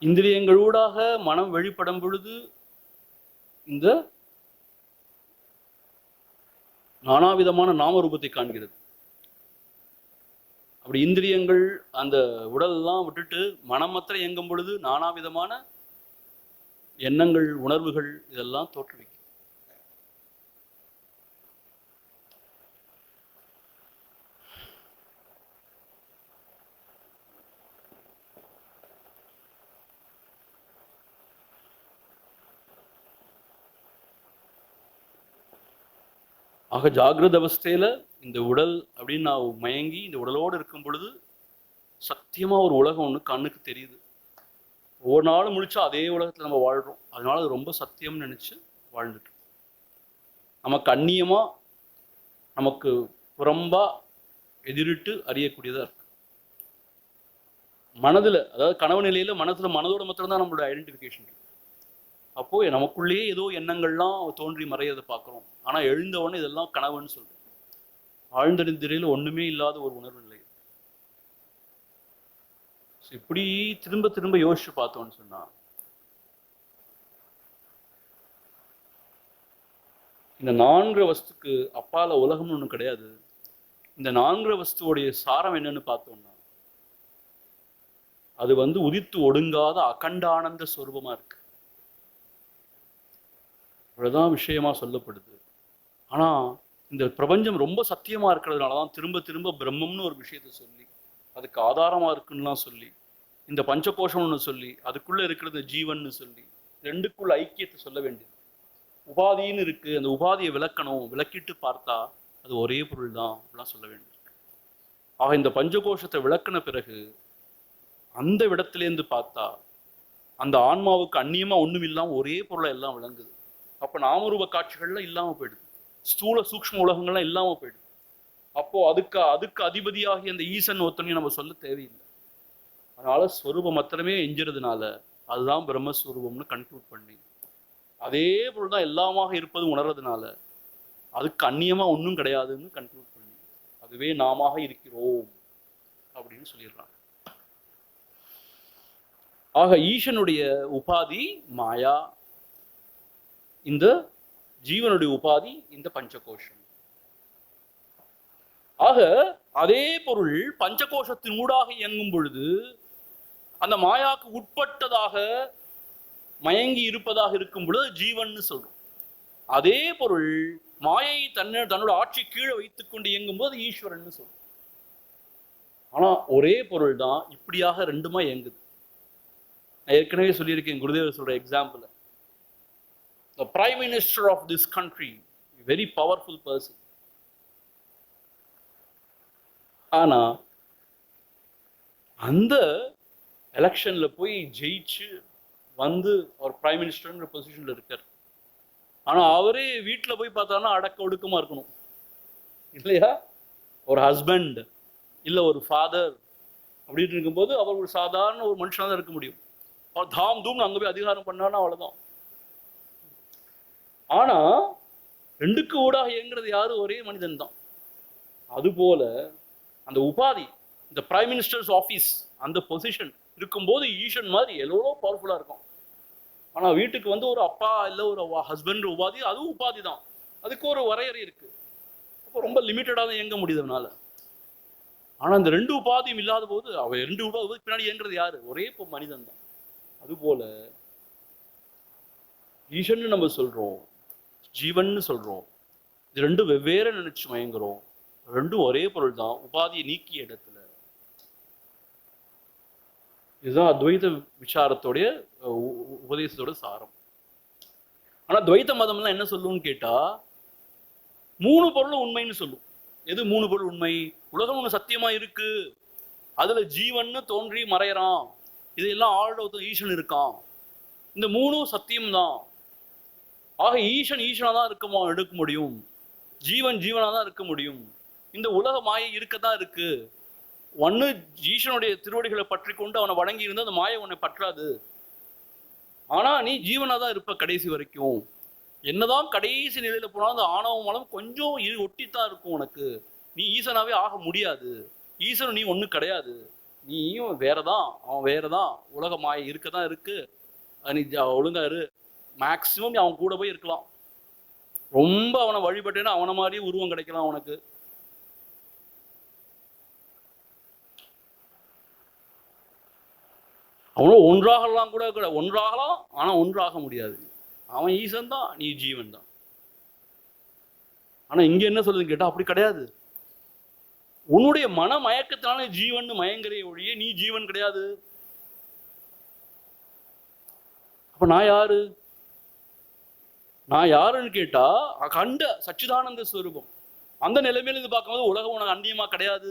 இந்திரியங்களூடாக மனம் வெளிப்படும் பொழுது இந்த நானாவிதமான நாம ரூபத்தை காண்கிறது. அப்படி இந்திரியங்கள் அந்த உடல்லாம் விட்டுட்டு மனம் மாத்திரம் இயங்கும் பொழுது நானாவிதமான எண்ணங்கள், உணர்வுகள் இதெல்லாம் தோற்றுவிக்கும். ஆக ஜாகிரத அவஸ்தையில இந்த உடல் அப்படின்னு நான் மயங்கி இந்த உடலோடு இருக்கும் பொழுது சத்தியமா ஒரு உலகம் ஒண்ணு கண்ணுக்கு தெரியுது. ஒவ்வொரு நாளும் முழிச்சா அதே உலகத்துல நம்ம வாழ்றோம். அதனால அது ரொம்ப சத்தியம்னு நினைச்சு வாழ்ந்துட்டு நமக்கு அந்நியமா, நமக்கு புறம்பா எதிரிட்டு அறியக்கூடியதா இருக்கு. மனதுல, அதாவது கனவு நிலையில மனதோட மாத்திரம்தான் நம்மளோட ஐடென்டிஃபிகேஷன் இருக்கு. அப்போ நமக்குள்ளேயே ஏதோ எண்ணங்கள்லாம் தோன்றி மறையதை பார்க்குறோம். ஆனா எழுந்தவொடனே இதெல்லாம் கனவுன்னு சொல்றோம். ஆழ்ந்த நிதிரையில் ஒண்ணுமே இல்லாத ஒரு உணர்வு நிலை. இப்படி திரும்ப திரும்ப யோசிச்சு பார்த்தோம்னு சொன்னா இந்த 4 வஸ்துக்கு அப்பால உலகம்னு ஒண்ணு கிடையாது. இந்த 4 வஸ்துவோடைய சாரம் என்னன்னு பார்த்தோம்னா அது உதித்து ஒடுங்காத அகண்டானந்த ஸ்வரூபமா இருக்கு. இவ்வளவுதான் விஷயமா சொல்லப்படுது. ஆனா இந்த பிரபஞ்சம் ரொம்ப சத்தியமா இருக்கிறதுனாலதான் திரும்ப திரும்ப பிரம்மம்னு ஒரு விஷயத்த சொல்லி அதுக்கு ஆதாரமா இருக்குன்னுலாம் சொல்லி, இந்த பஞ்சகோஷம்னு சொல்லி அதுக்குள்ள இருக்கிறது ஜீவன்னு சொல்லி ரெண்டுக்குள்ள ஐக்கியத்தை சொல்ல வேண்டியது. உபாதின்னு இருக்கு, அந்த உபாதியை விளக்கணும், விளக்கிட்டு பார்த்தா அது ஒரே பொருள் தான் அப்படிலாம் சொல்ல வேண்டியிருக்கு. ஆக இந்த பஞ்சகோஷத்தை விளக்கின பிறகு அந்த இடத்துலேருந்து பார்த்தா அந்த ஆன்மாவுக்கு அந்நியமா ஒண்ணும் இல்லாம ஒரே பொருளை எல்லாம் விளங்குது. அப்ப நாமரூப காட்சிகள்லாம் இல்லாம போயிடுது, ஸ்தூல சூக்ஷ்ம உலகங்கள்லாம் இல்லாம போயிடுது. அப்போ அதுக்கு அதிபதியாகி அந்த ஈசன் ஒத்தனையும் நம்ம சொல்ல தேவையில்லை. அதனால ஸ்வரூபம் மாத்திரமே எஞ்சுறதுனால அதுதான் பிரம்மஸ்வரூபம்னு கன்க்ளூட் பண்ணி அதே பொருள் தான் எல்லாமாக இருப்பது உணர்றதுனால அதுக்கு அந்நியமா ஒன்றும் கிடையாதுன்னு கன்க்ளூட் பண்ணி அதுவே நாம இருக்கிறோம் அப்படின்னு சொல்லிடுறாங்க. ஆக ஈசனுடைய உபாதி மாயா, இந்த ஜீவனுடைய உபாதி இந்த பஞ்சகோஷம். ஆக அதே பொருள் பஞ்சகோஷத்தின் ஊடாக இயங்கும் பொழுது அந்த மாயாக்கு உட்பட்டதாக மயங்கி இருப்பதாக இருக்கும் பொழுது ஜீவன்னு சொல்றோம். அதே பொருள் மாயை தன்னோட ஆட்சி கீழே வைத்துக் கொண்டு இயங்கும் போது ஈஸ்வரன் சொல்றோம். ஆனா ஒரே பொருள் தான் இப்படியாக ரெண்டுமா இயங்குது. நான் ஏற்கனவே சொல்லியிருக்கேன் குருதேவர் சொல்ற example. The Prime Minister of this country, a very powerful person. ஆனா அந்த எலெக்ஷன்ல போய் ஜெயிச்சு அவர் பிரைம் மினிஸ்டர்ங்கிற பொசிஷன்ல இருக்கார். ஆனா அவரே வீட்டுல போய் பார்த்தாருன்னா அடக்க ஒடுக்கமா இருக்கணும் இல்லையா? ஒரு ஹஸ்பண்ட் இல்ல ஒரு ஃபாதர் அப்படின்னு இருக்கும்போது அவர் ஒரு சாதாரண ஒரு மனுஷனா தான் இருக்க முடியும். அவர் தாம் தூம்னு அங்க போய் அதிகாரம் பண்ணாருன்னா அவ்வளவுதான். ஆனா ரெண்டுக்கு ஊடாக இயங்குறது யாரு? ஒரே மனிதன் தான். அதுபோல அந்த உபாதி, இந்த பிரைம் மினிஸ்டர்ஸ் ஆபீஸ், அந்த பொசிஷன் இருக்கும்போது ஈசன் மாதிரி எவ்வளோ பவர்ஃபுல்லா இருக்கும். ஆனா வீட்டுக்கு ஒரு அப்பா இல்ல ஒரு ஹஸ்பண்ட் உபாதி, அதுவும் உபாதி தான். அதுக்கு ஒரு வரையறை இருக்கு. அப்போ ரொம்ப லிமிட்டடா தான் இயங்க முடியுதுனால. ஆனா இந்த ரெண்டு உபாதியும் இல்லாத போது ரெண்டு உபாதி பின்னாடி இயங்குறது யாரு? ஒரே மனிதன் தான். அதுபோல ஈசன் நம்ம சொல்றோம், ஜீவன் சொல்றோம். இது ரெண்டும் வெவ்வேறு நினைச்சு மயங்குறோம். ரெண்டும் ஒரே பொருள் தான், உபாதியை நீக்கிய இடத்துல. இதுதான் அத்வைத விசாரத்தோடைய உபதேசத்தோட சாரம். ஆனா துவைத்த மதம்லாம் என்ன சொல்லும்னு கேட்டா 3 பொருள் உண்மைன்னு சொல்லும். எது 3 பொருள் உண்மை? உலகம் ஒண்ணு சத்தியமா இருக்கு, அதுல ஜீவன்னு தோன்றி மறையறான், இதெல்லாம் ஆழ்ந்த ஈசன் இருக்கான். இந்த மூணும் சத்தியம்தான். ஆக ஈசன் ஈசனா தான் எடுக்க முடியும், ஜீவன் ஜீவனா தான் இருக்க முடியும். இந்த உலக மாயை இருக்கத்தான் இருக்கு. ஒன்னு ஈசனுடைய திருவடிகளை பற்றி கொண்டு அவனை வணங்கி இருந்தா அந்த மாயை உன்னை பற்றாது. ஆனா நீ ஜீவனா தான் இருப்ப கடைசி வரைக்கும். என்னதான் கடைசி நிலையில போனா அந்த ஆணவ மலம் கொஞ்சம் ஒட்டித்தான் இருக்கும் உனக்கு. நீ ஈசனாவே ஆக முடியாது. ஈசன் நீ ஒண்ணு கிடையாது, நீயும் வேறதான், அவன் வேறதான். உலக மாயை இருக்கதான் இருக்கு, நீ ஒழுங்கா இரு. மேக்சிமம் அவன் கூட போய் இருக்கலாம். ரொம்ப அவனை வழிபட்டேன்னா அவனை மாதிரியே உருவம் கிடைக்கலாம் உனக்கு. அவனும் ஒன்றாகலாம் கூட ஒன்றாகலாம், ஆனா ஒன்றாக முடியாது. அவன் ஈசன் தான், நீ ஜீவன் தான். ஆனா இங்க என்ன சொல்லுதுன்னு கேட்டா அப்படி கிடையாது. உன்னுடைய மன மயக்கத்தினால ஜீவன் மயங்கரைய ஒழிய நீ ஜீவன் கிடையாது. அப்ப நான் யாரு? நான் யாருன்னு கேட்டா கண்ட சச்சிதானந்த ஸ்வரூபம். அந்த நிலைமையில இருந்து பார்க்கும்போது உலகம் உனக்கு அந்நியமா கிடையாது,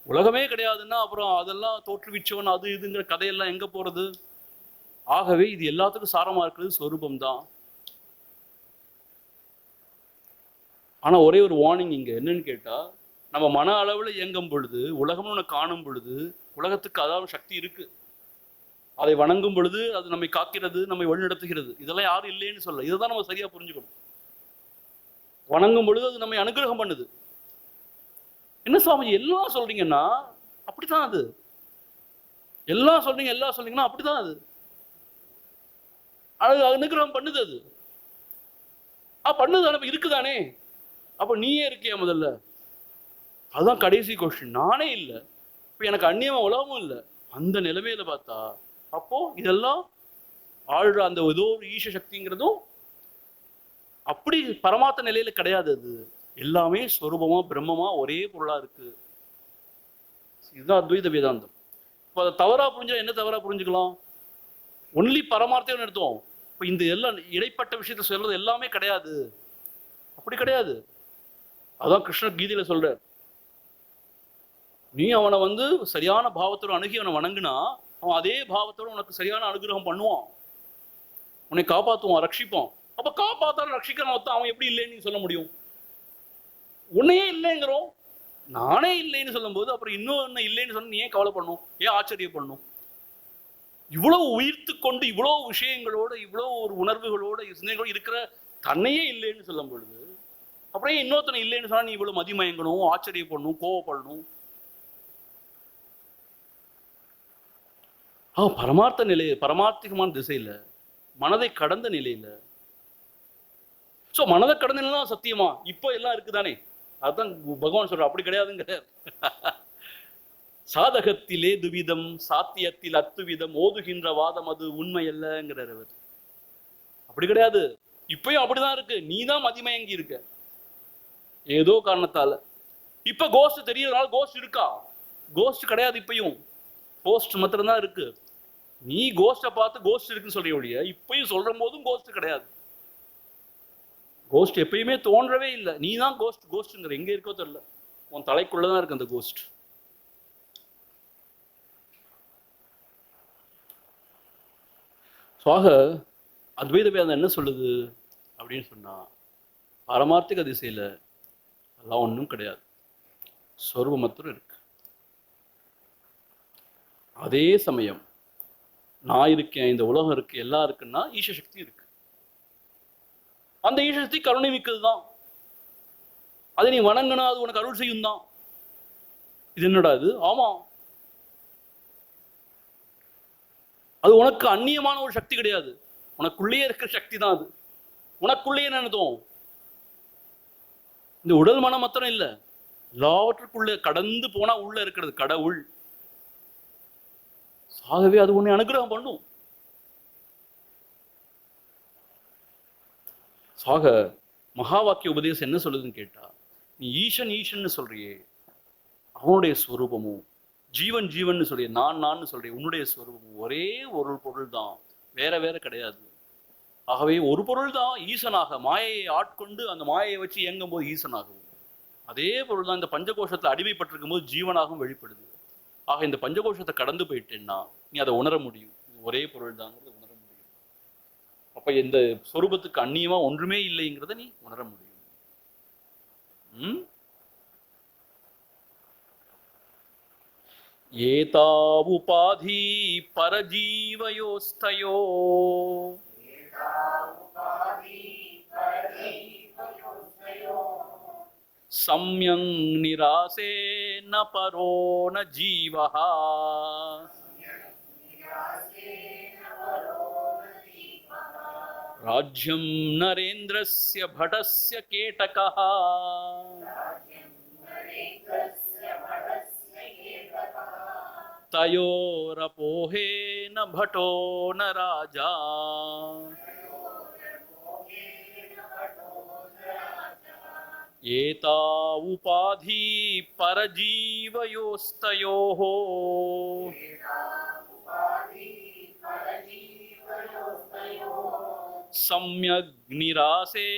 உலகமே கிடையாதுன்னா அப்புறம் அதெல்லாம் தோற்றுவிச்சவன் அது இதுங்கிற கதையெல்லாம் எங்க போறது? ஆகவே இது எல்லாத்துக்கும் சாரமா இருக்கிறது ஸ்வரூபம் தான். ஆனா ஒரே ஒரு வார்னிங் இங்க என்னன்னு கேட்டா, நம்ம மன அளவுல இயங்கும் பொழுது, உலகம்னு ஒன்று காணும் பொழுது, உலகத்துக்கு அதாவது சக்தி இருக்கு. அதை வணங்கும் பொழுது அது நம்மை காக்கிறது, நம்மை வழிநடத்துகிறது. இதெல்லாம் யாரும் இல்லைன்னு சொல்ல, இதைதான் நம்ம சரியா புரிஞ்சுக்கணும். வணங்கும் பொழுது அது நம்மை அனுகிரகம் பண்ணுது. என்ன சுவாமி எல்லாம் சொல்றீங்கன்னா அப்படித்தான் அது. எல்லாம் சொல்றீங்கன்னா அப்படித்தான் அது. அது அனுகிரகம் பண்ணுது. அது பண்ணுது, நம்ம இருக்குதானே. அப்ப நீயே இருக்கியா முதல்ல? அதுதான் கடைசி கொஸ்டின். நானே இல்லை, இப்ப எனக்கு அந்நியமா உலகமும் இல்லை. அந்த நிலைமையில பார்த்தா அப்போ இதெல்லாம் ஆழ்ற அந்த ஏதோ ஒரு ஈச சக்திங்கிறதும் அப்படி பரமார்த்த நிலையில கிடையாது. அது எல்லாமே ஸ்வரூபமா பிரம்மமா ஒரே பொருளா இருக்கு. இதுதான் அத்வைத வேதாந்தம். இப்போ அதை தவறா புரிஞ்சா என்ன தவறா புரிஞ்சுக்கலாம்? ஒன்லி பரமார்த்தம் எடுத்தோம், இப்போ இந்த எல்லாம் இடைப்பட்ட விஷயத்த சொல்றது எல்லாமே கிடையாது. அப்படி கிடையாது. அதான் கிருஷ்ணர் கீதையில சொல்ற, நீ அவனை சரியான பாவத்தோடு அணுகி அவனை வணங்குனா அவன் அதே பாவத்தோடு உனக்கு சரியான அனுகிரகம் பண்ணுவான், உன்னை காப்பாற்றுவான், ரட்சிப்பான். அப்ப காப்பாத்தாலும் ரட்சிக்கிறான் அவன் எப்படி இல்லைன்னு சொல்ல முடியும்? உன்னையே இல்லைங்கிறோம், நானே இல்லைன்னு சொல்லும் போது அப்புறம் இன்னொன்னு இல்லைன்னு சொன்ன நீ ஏன் கவலைப்படணும், ஏன் ஆச்சரியப்படணும்? இவ்வளவு உயிர்த்து கொண்டு இவ்வளவு விஷயங்களோட இவ்வளவு ஒரு உணர்வுகளோட சிந்தனைகளோட இருக்கிற தன்னையே இல்லைன்னு சொல்லும் பொழுது அப்புறம் இன்னொருத்தனை இல்லைன்னு சொன்னா நீ இவ்வளவு மதிமயங்கணும், ஆச்சரியப்படணும், கோவப்படணும்? பரமார்த்த நிலை, பரமார்த்திகமான திசையில, மனதை கடந்த நிலையில. சோ மனதை கடந்த நிலை தான் சத்தியமா இப்போ எல்லாம் இருக்குதானே. அதுதான் பகவான் சொல்ற, அப்படி கிடையாதுங்க. சாதகத்திலே துவிதம் சாத்தியத்தில் அத்துவிதம் ஓதுகின்ற வாதம் அது உண்மை அல்லங்கிறார் அவர். அப்படி கிடையாது, இப்பயும் அப்படிதான் இருக்கு. நீ தான் மதிமயங்கி இருக்க ஏதோ காரணத்தால. இப்ப கோஸ்ட் தெரியறதுனால கோஸ்ட் இருக்கா? கோஸ்ட் கிடையாது. இப்பயும் போஸ்ட் மாத்திரம்தான் இருக்கு. நீ கோஸ்ட பார்த்து கோஸ்ட் இருக்குன்னு சொல்ற ஒழிய இப்பயும் சொல்ற போதும் கோஸ்ட் கிடையாது. கோஸ்ட் எப்பயுமே தோன்றவே இல்லை. நீ தான் கோஸ்ட்ங்கிற. எங்க இருக்கோ தெரியல, உன் தலைக்குள்ளதான் இருக்கு அந்த கோஸ்ட். ஆக அத்வைத வேதம் என்ன சொல்லுது அப்படின்னு சொன்னா, பரமார்த்திக திசையில அதெல்லாம் ஒன்றும் கிடையாது, சொரூபம் மாத்திரம் இருக்கு. அதே சமயம் நான் இருக்கேன், இந்த உலகம் இருக்கு, எல்லாம் இருக்குன்னா ஈச சக்தி இருக்கு. அந்த ஈச சக்தி கருணை மிக்கது தான். அதை நீ வணங்கினா அது உனக்கு அருள் செய்யும் தான். இது என்னடா இது? ஆமா, அது உனக்கு அந்நியமான ஒரு சக்தி கிடையாது, உனக்குள்ளேயே இருக்கிற சக்தி தான் அது. உனக்குள்ளேயே நினைத்தோம், இந்த உடல் மனம் மாத்திரம் இல்லை, எல்லாவற்றுக்குள்ள கடந்து போனா உள்ள இருக்கிறது கடவுள். ஆகவே அது உன்னை அனுகிரகம் பண்ணும். ஆக மகா வாக்கிய உபதேசம் என்ன சொல்லுதுன்னு கேட்டா, நீ ஈசன் ஈசன்னு சொல்றியே, அவனுடைய ஸ்வரூபமும் ஜீவன் ஜீவன் சொல்றிய, நான் சொல்றேன், உன்னுடைய ஸ்வரூபமும் ஒரே ஒரு பொருள் தான், வேற வேற கிடையாது. ஆகவே ஒரு பொருள் தான் ஈசனாக மாயையை ஆட்கொண்டு அந்த மாயையை வச்சு இயங்கும் போது ஈசனாகவும், அதே பொருள் தான் இந்த பஞ்சகோஷத்துல அடிமைப்பட்டிருக்கும் போது ஜீவனாகவும் வெளிப்படுது. ஆக இந்த பஞ்சகோஷத்தை கடந்து போயிட்டேன்னா நீ அதை உணர முடியும். ஒரே பொருள் தாங்கிறது உணர முடியும். அப்ப இந்த சொரூபத்துக்கு அந்நியமா ஒன்றுமே இல்லைங்கிறத நீ உணர முடியும். ஏதா உபாதி பரஜீவயோஸ்தயோ சம்யங் நிராசே ந பரோ ந ஜீவஹ ராஜ்யம் நரேந்திரஸ்ய படஸ்ய கேடகः தயோரபோஹேன பட்டோ ந ராஜா. ஏதா உபாதி பரஜீவயோஸ்தயோः சம்யக் நிராசே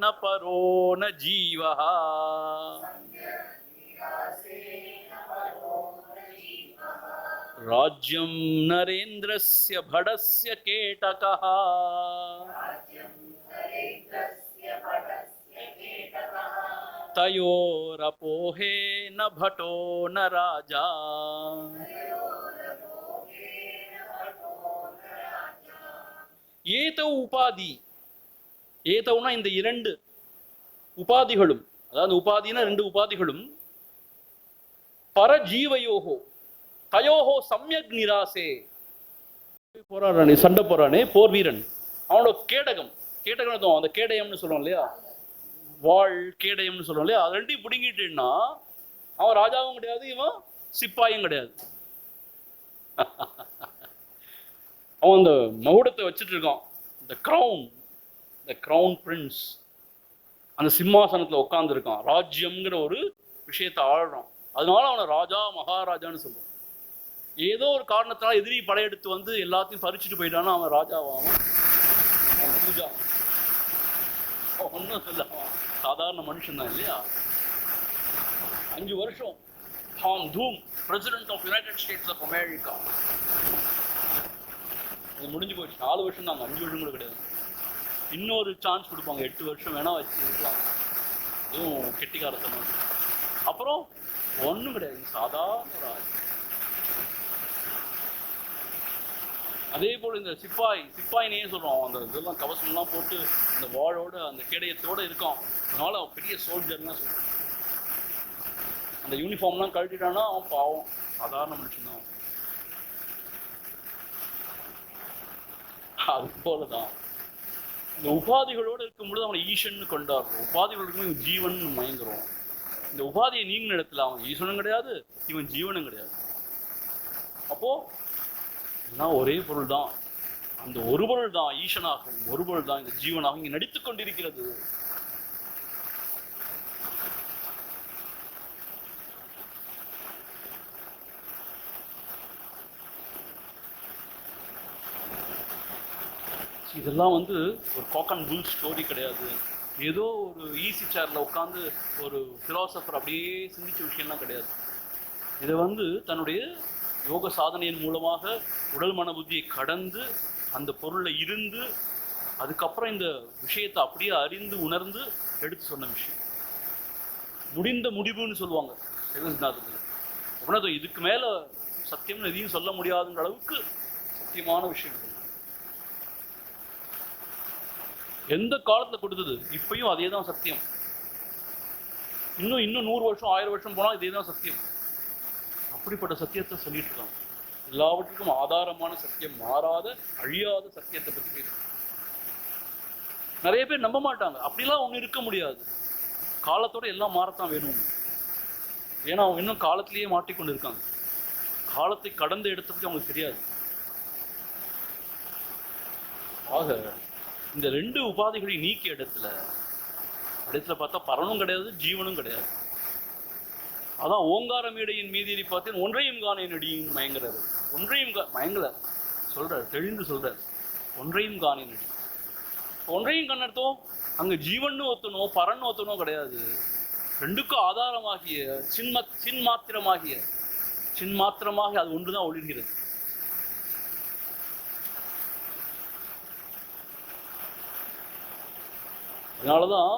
ந பரோ ந ஜீவஹ ராஜ்யம் நரேந்திரஸ்ய படஸ்ய கேடகः தயோரபோஹேன பட்டோ ந ராஜா. ஏதோ உபாதி, ஏதோனா இந்த இரண்டு உபாதிகளும், அதாவது உபாதினா ரெண்டு உபாதிகளும், பரஜீவயோகோ தயோகோ சம்யக் நிராசே. போராடுறானே, சண்டை போறானே போர் வீரன், அவனோட கேடகம், கேடகம் அந்த கேடயம்னு சொல்லுவோம் இல்லையா, வாழ் கேடயம்னு சொல்லுவோம் இல்லையா, அது ரெண்டையும் பிடுங்கிட்டுன்னா அவன் ராஜாவும் கிடையாது, இவன் சிப்பாயும் கிடையாது. அவன் அந்த மகுடத்தை வச்சுட்டு இருக்கான், த கிரவுன் பிரின்ஸ், அந்த சிம்மாசனத்துல உட்கார்ந்து இருக்கான், ராஜ்யம்ங்கிற ஒரு விஷயத்தை ஆளுறான். அதனால அவனை ராஜா மகாராஜான்னு சொல்லுவான். ஏதோ ஒரு காரணத்தினால எதிரி படையெடுத்து வந்து எல்லாத்தையும் பறிச்சுட்டு போயிட்டான்னா அவன் ராஜாவான், அவன் பூஜா ஒன்றும் இல்லை, சாதாரண மனுஷன் தான் இல்லையா. 5 வருஷம் தாம் தூம் president of United States of America, அது முடிஞ்சு போச்சு. 4 வருஷம் தாங்க, 5 வருஷம் கூட கிடையாது. இன்னொரு சான்ஸ் கொடுப்பாங்க, 8 வருஷம் வேணா வச்சு இருக்கலாம், இதுவும் கெட்டிக்காரத்தனம். அப்புறம் ஒன்றும் கிடையாது, சாதாரண ராஜ். அதே போல் இந்த சிப்பாயினே சொல்கிறோம், அந்த இதெல்லாம் கவசம்லாம் போட்டு அந்த வாளோட அந்த கேடயத்தோடு இருக்கான், அதனால அவன் பெரிய சோல்ஜர்லாம் சொல்கிறான். அந்த யூனிஃபார்ம்லாம் கழட்டிட்டான்னா அவன் பாவம் சாதாரண மனுஷன்தான். அது போலதான் இந்த உபாதிகளோடு இருக்கும்பொழுது அவனை ஈசன்னு கொண்டாடுறோம், உபாதிகளுக்குமே இவன் ஜீவன் மயங்குறோம். இந்த உபாதியை நீங்க இடத்துல அவன் ஈஸ்வரனும் கிடையாது, இவன் ஜீவனும் கிடையாது. அப்போ எல்லாம் ஒரே பொருள் தான், அந்த ஒரு பொருள் தான் ஈசனாகும், ஒரு பொருள் தான் இந்த ஜீவனாக இங்க நடித்துக் கொண்டிருக்கிறது. இதெல்லாம் ஒரு காக் அண்ட் புல் ஸ்டோரி கிடையாது, ஏதோ ஒரு ஈஸி சேர்ல உட்காந்து ஒரு பிலாசபர் அப்படியே சிந்திச்ச விஷயம்லாம் கிடையாது. இதை தன்னுடைய யோக சாதனையின் மூலமாக உடல் மன புத்தியை கடந்து அந்த பொருளை இருந்து அதுக்கப்புறம் இந்த விஷயத்தை அப்படியே அறிந்து உணர்ந்து எடுத்து சொன்ன விஷயம். முடிந்த முடிவுன்னு சொல்லுவாங்க அப்படின்னா, இதுக்கு மேல சத்தியம்னு எதையும் சொல்ல முடியாதுங்கிற அளவுக்கு சத்தியமான விஷயம். எந்த காலத்துல கொடுத்தது இப்பயும் அதே தான் சத்தியம். இன்னும் 100 வருஷம் 1000 வருஷம் போனா இதே தான் சத்தியம். அப்படிப்பட்ட சத்தியத்தை சொல்லிட்டு இருக்காங்க. எல்லாவற்றுக்கும் ஆதாரமான சத்தியம், மாறாத அழியாத சத்தியத்தை பத்தி பேசுறாங்க. நிறைய பேர் நம்ப மாட்டாங்க, அப்படிலாம் ஒண்ணு இருக்க முடியாது, காலத்தோட எல்லாம் மாறத்தான் வேணும். ஏன்னா அவங்க இன்னும் காலத்திலேயே மாட்டிக்கொண்டு இருக்காங்க, காலத்தை கடந்த இடத்தை பத்தி அவங்களுக்கு தெரியாது. ஆக இந்த 2 உபாதிகளை நீக்கிய இடத்துல பார்த்தா பரனும் கிடையாது, ஜீவனும் கிடையாது. அதான் ஓங்கார மேடையின் மீதி பார்த்தேன் ஒன்றையும் காணேன் அடியின் மயங்குறாரு. ஒன்றையும் மயங்கல சொல்றாரு, தெளிந்து சொல்றாரு, ஒன்றையும் காணேன் அடி. ஒன்றையும் கண்ணர்த்தம் அங்க ஜீவன்னு ஒத்தனும் பரன்னு ஒத்தனும் கிடையாது. ரெண்டுக்கும் ஆதாரமாகிய சின்மாத்திரமாகிய சின் மாத்திரமாக அது ஒன்றுதான் ஒளிர்கிறது. அதனாலதான்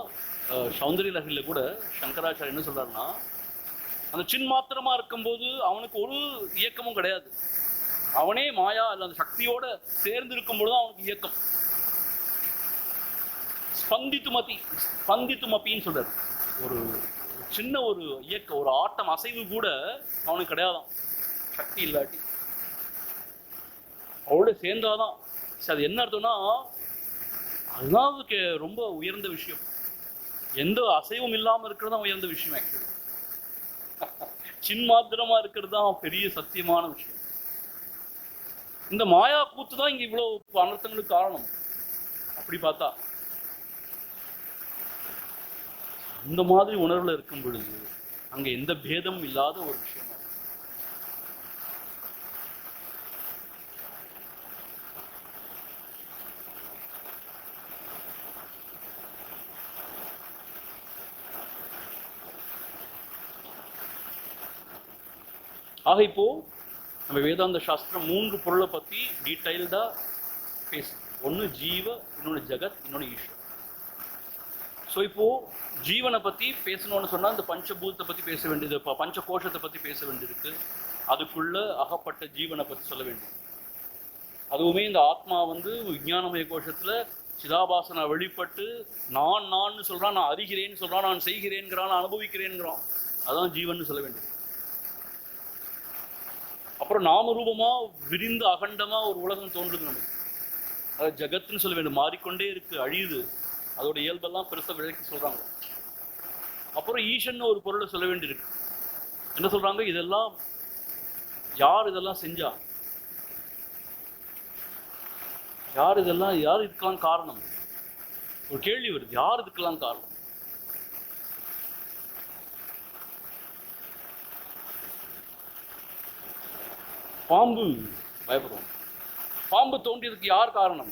சௌந்தரிய லஹரியில கூட சங்கராச்சாரிய என்ன சொல்றாருன்னா, அந்த சின் மாத்திரமா இருக்கும்போது அவனுக்கு ஒரு இயக்கமும் கிடையாது. அவனே மாயா அல்ல அந்த சக்தியோட சேர்ந்து இருக்கும் பொழுதுதான் அவனுக்கு இயக்கம். ஸ்பந்தித்துமப்பின்னு சொல்றாரு. ஒரு சின்ன ஒரு இயக்கம், ஒரு ஆட்டம் அசைவு கூட அவனுக்கு கிடையாதான் சக்தி இல்லாட்டி. அவளோட சேர்ந்தாதான். அது என்ன அர்த்தம்னா, அதுதான் ரொம்ப உயர்ந்த விஷயம். எந்த அசைவும் இல்லாம இருக்கிறது தான் உயர்ந்த விஷயம். ஆக்சுவலி சின் மாத்திரமா இருக்கிறது தான் பெரிய சத்தியமான விஷயம். இந்த மாயா கூத்து தான் இங்க இவ்வளவு அனர்த்தங்களுக்கு காரணம். அப்படி பார்த்தா அந்த மாதிரி உணர்வுல இருக்கும் பொழுது அங்க எந்த பேதமும் இல்லாத ஒரு விஷயம். ஆக இப்போ நம்ம வேதாந்த சாஸ்திரம் 3 பொருளை பத்தி டீடைல்டா பேசு. ஒன்று ஜீவ, இன்னொன்று ஜகத், இன்னொன்று ஈஸ்வர். ஸோ இப்போ ஜீவனை பத்தி பேசணும்னு சொன்னா இந்த பஞ்சபூதத்தை பத்தி பேச வேண்டியது, பஞ்ச கோஷத்தை பத்தி பேச வேண்டியிருக்கு. அதுக்குள்ள அகப்பட்ட ஜீவனை பத்தி சொல்ல வேண்டியது. அதுவுமே இந்த ஆத்மா விஞ்ஞானமய கோஷத்துல சிதாபாசனை வெளிப்பட்டு நான் சொல்றான், நான் அறிகிறேன்னு சொல்றான், நான் செய்கிறேன்கிறான், நான் அனுபவிக்கிறேன்கிறான். அதான் ஜீவன் சொல்ல வேண்டியது. அப்புறம் நாமரூபமா விரிந்து அகண்டமா ஒரு உலகம் தோன்றுது நமக்கு. அது ஜகத்னு சொல்ல வேண்டும். மாறிக்கொண்டே இருக்கு, அழியுது. அதோட இயல்பெல்லாம் பெருசா விளக்கி சொல்றாங்க. அப்புறம் ஈசன் ஒரு பொருளை சொல்ல வேண்டியிருக்கு. என்ன சொல்றாங்க? இதெல்லாம் யார் இதெல்லாம் செஞ்சா, யார் இதெல்லாம், யார் இதுக்கெல்லாம் காரணம்? ஒரு கேள்வி வருது, யார் இதுக்கெல்லாம் காரணம்? பாம்பு பயப்படுவோம். பாம்பு தோன்றியதுக்கு யார் காரணம்?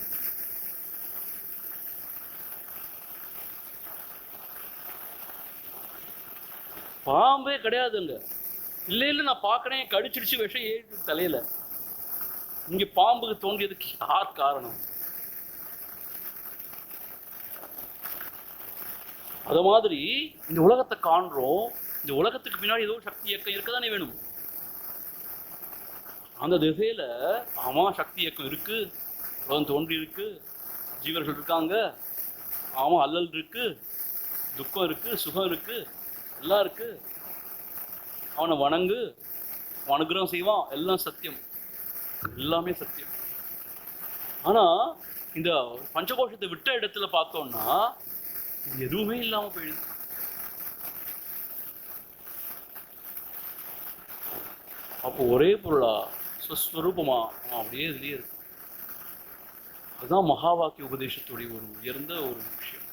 பாம்பே கிடையாதுங்க. இல்ல நான் பார்க்கறேன், கடிச்சிருச்சு, விஷம் ஏறி தலையில. இங்க பாம்புக்கு தோன்றியதுக்கு யார் காரணம்? அத மாதிரி இந்த உலகத்தை காண்றோம். இந்த உலகத்துக்கு பின்னாடி ஏதோ சக்தி இயக்கம் இருக்கதானே வேணும். அந்த திசையில ஆமா சக்தி இயக்கம் இருக்கு, உலகம் தோன்றி இருக்கு, ஜீவர்கள் இருக்காங்க, ஆமா அல்லல் இருக்கு, துக்கம் இருக்கு, சுகம் இருக்கு, எல்லாம் இருக்கு. அவனை வணங்கு, அனுகிரகம் செய்வான், எல்லாம் சத்தியம், எல்லாமே சத்தியம். ஆனா இந்த பஞ்சகோஷத்தை விட்ட இடத்துல பார்த்தோம்னா எதுவுமே இல்லாம போயிடுது. அப்போ ஒரே பொருளா ஸ்வஸ்வரூபமா அப்படியே இதுலயே இருக்கு. அதுதான் மகா வாக்கிய உபதேசத்துடைய ஒரு உயர்ந்த ஒரு விஷயம்.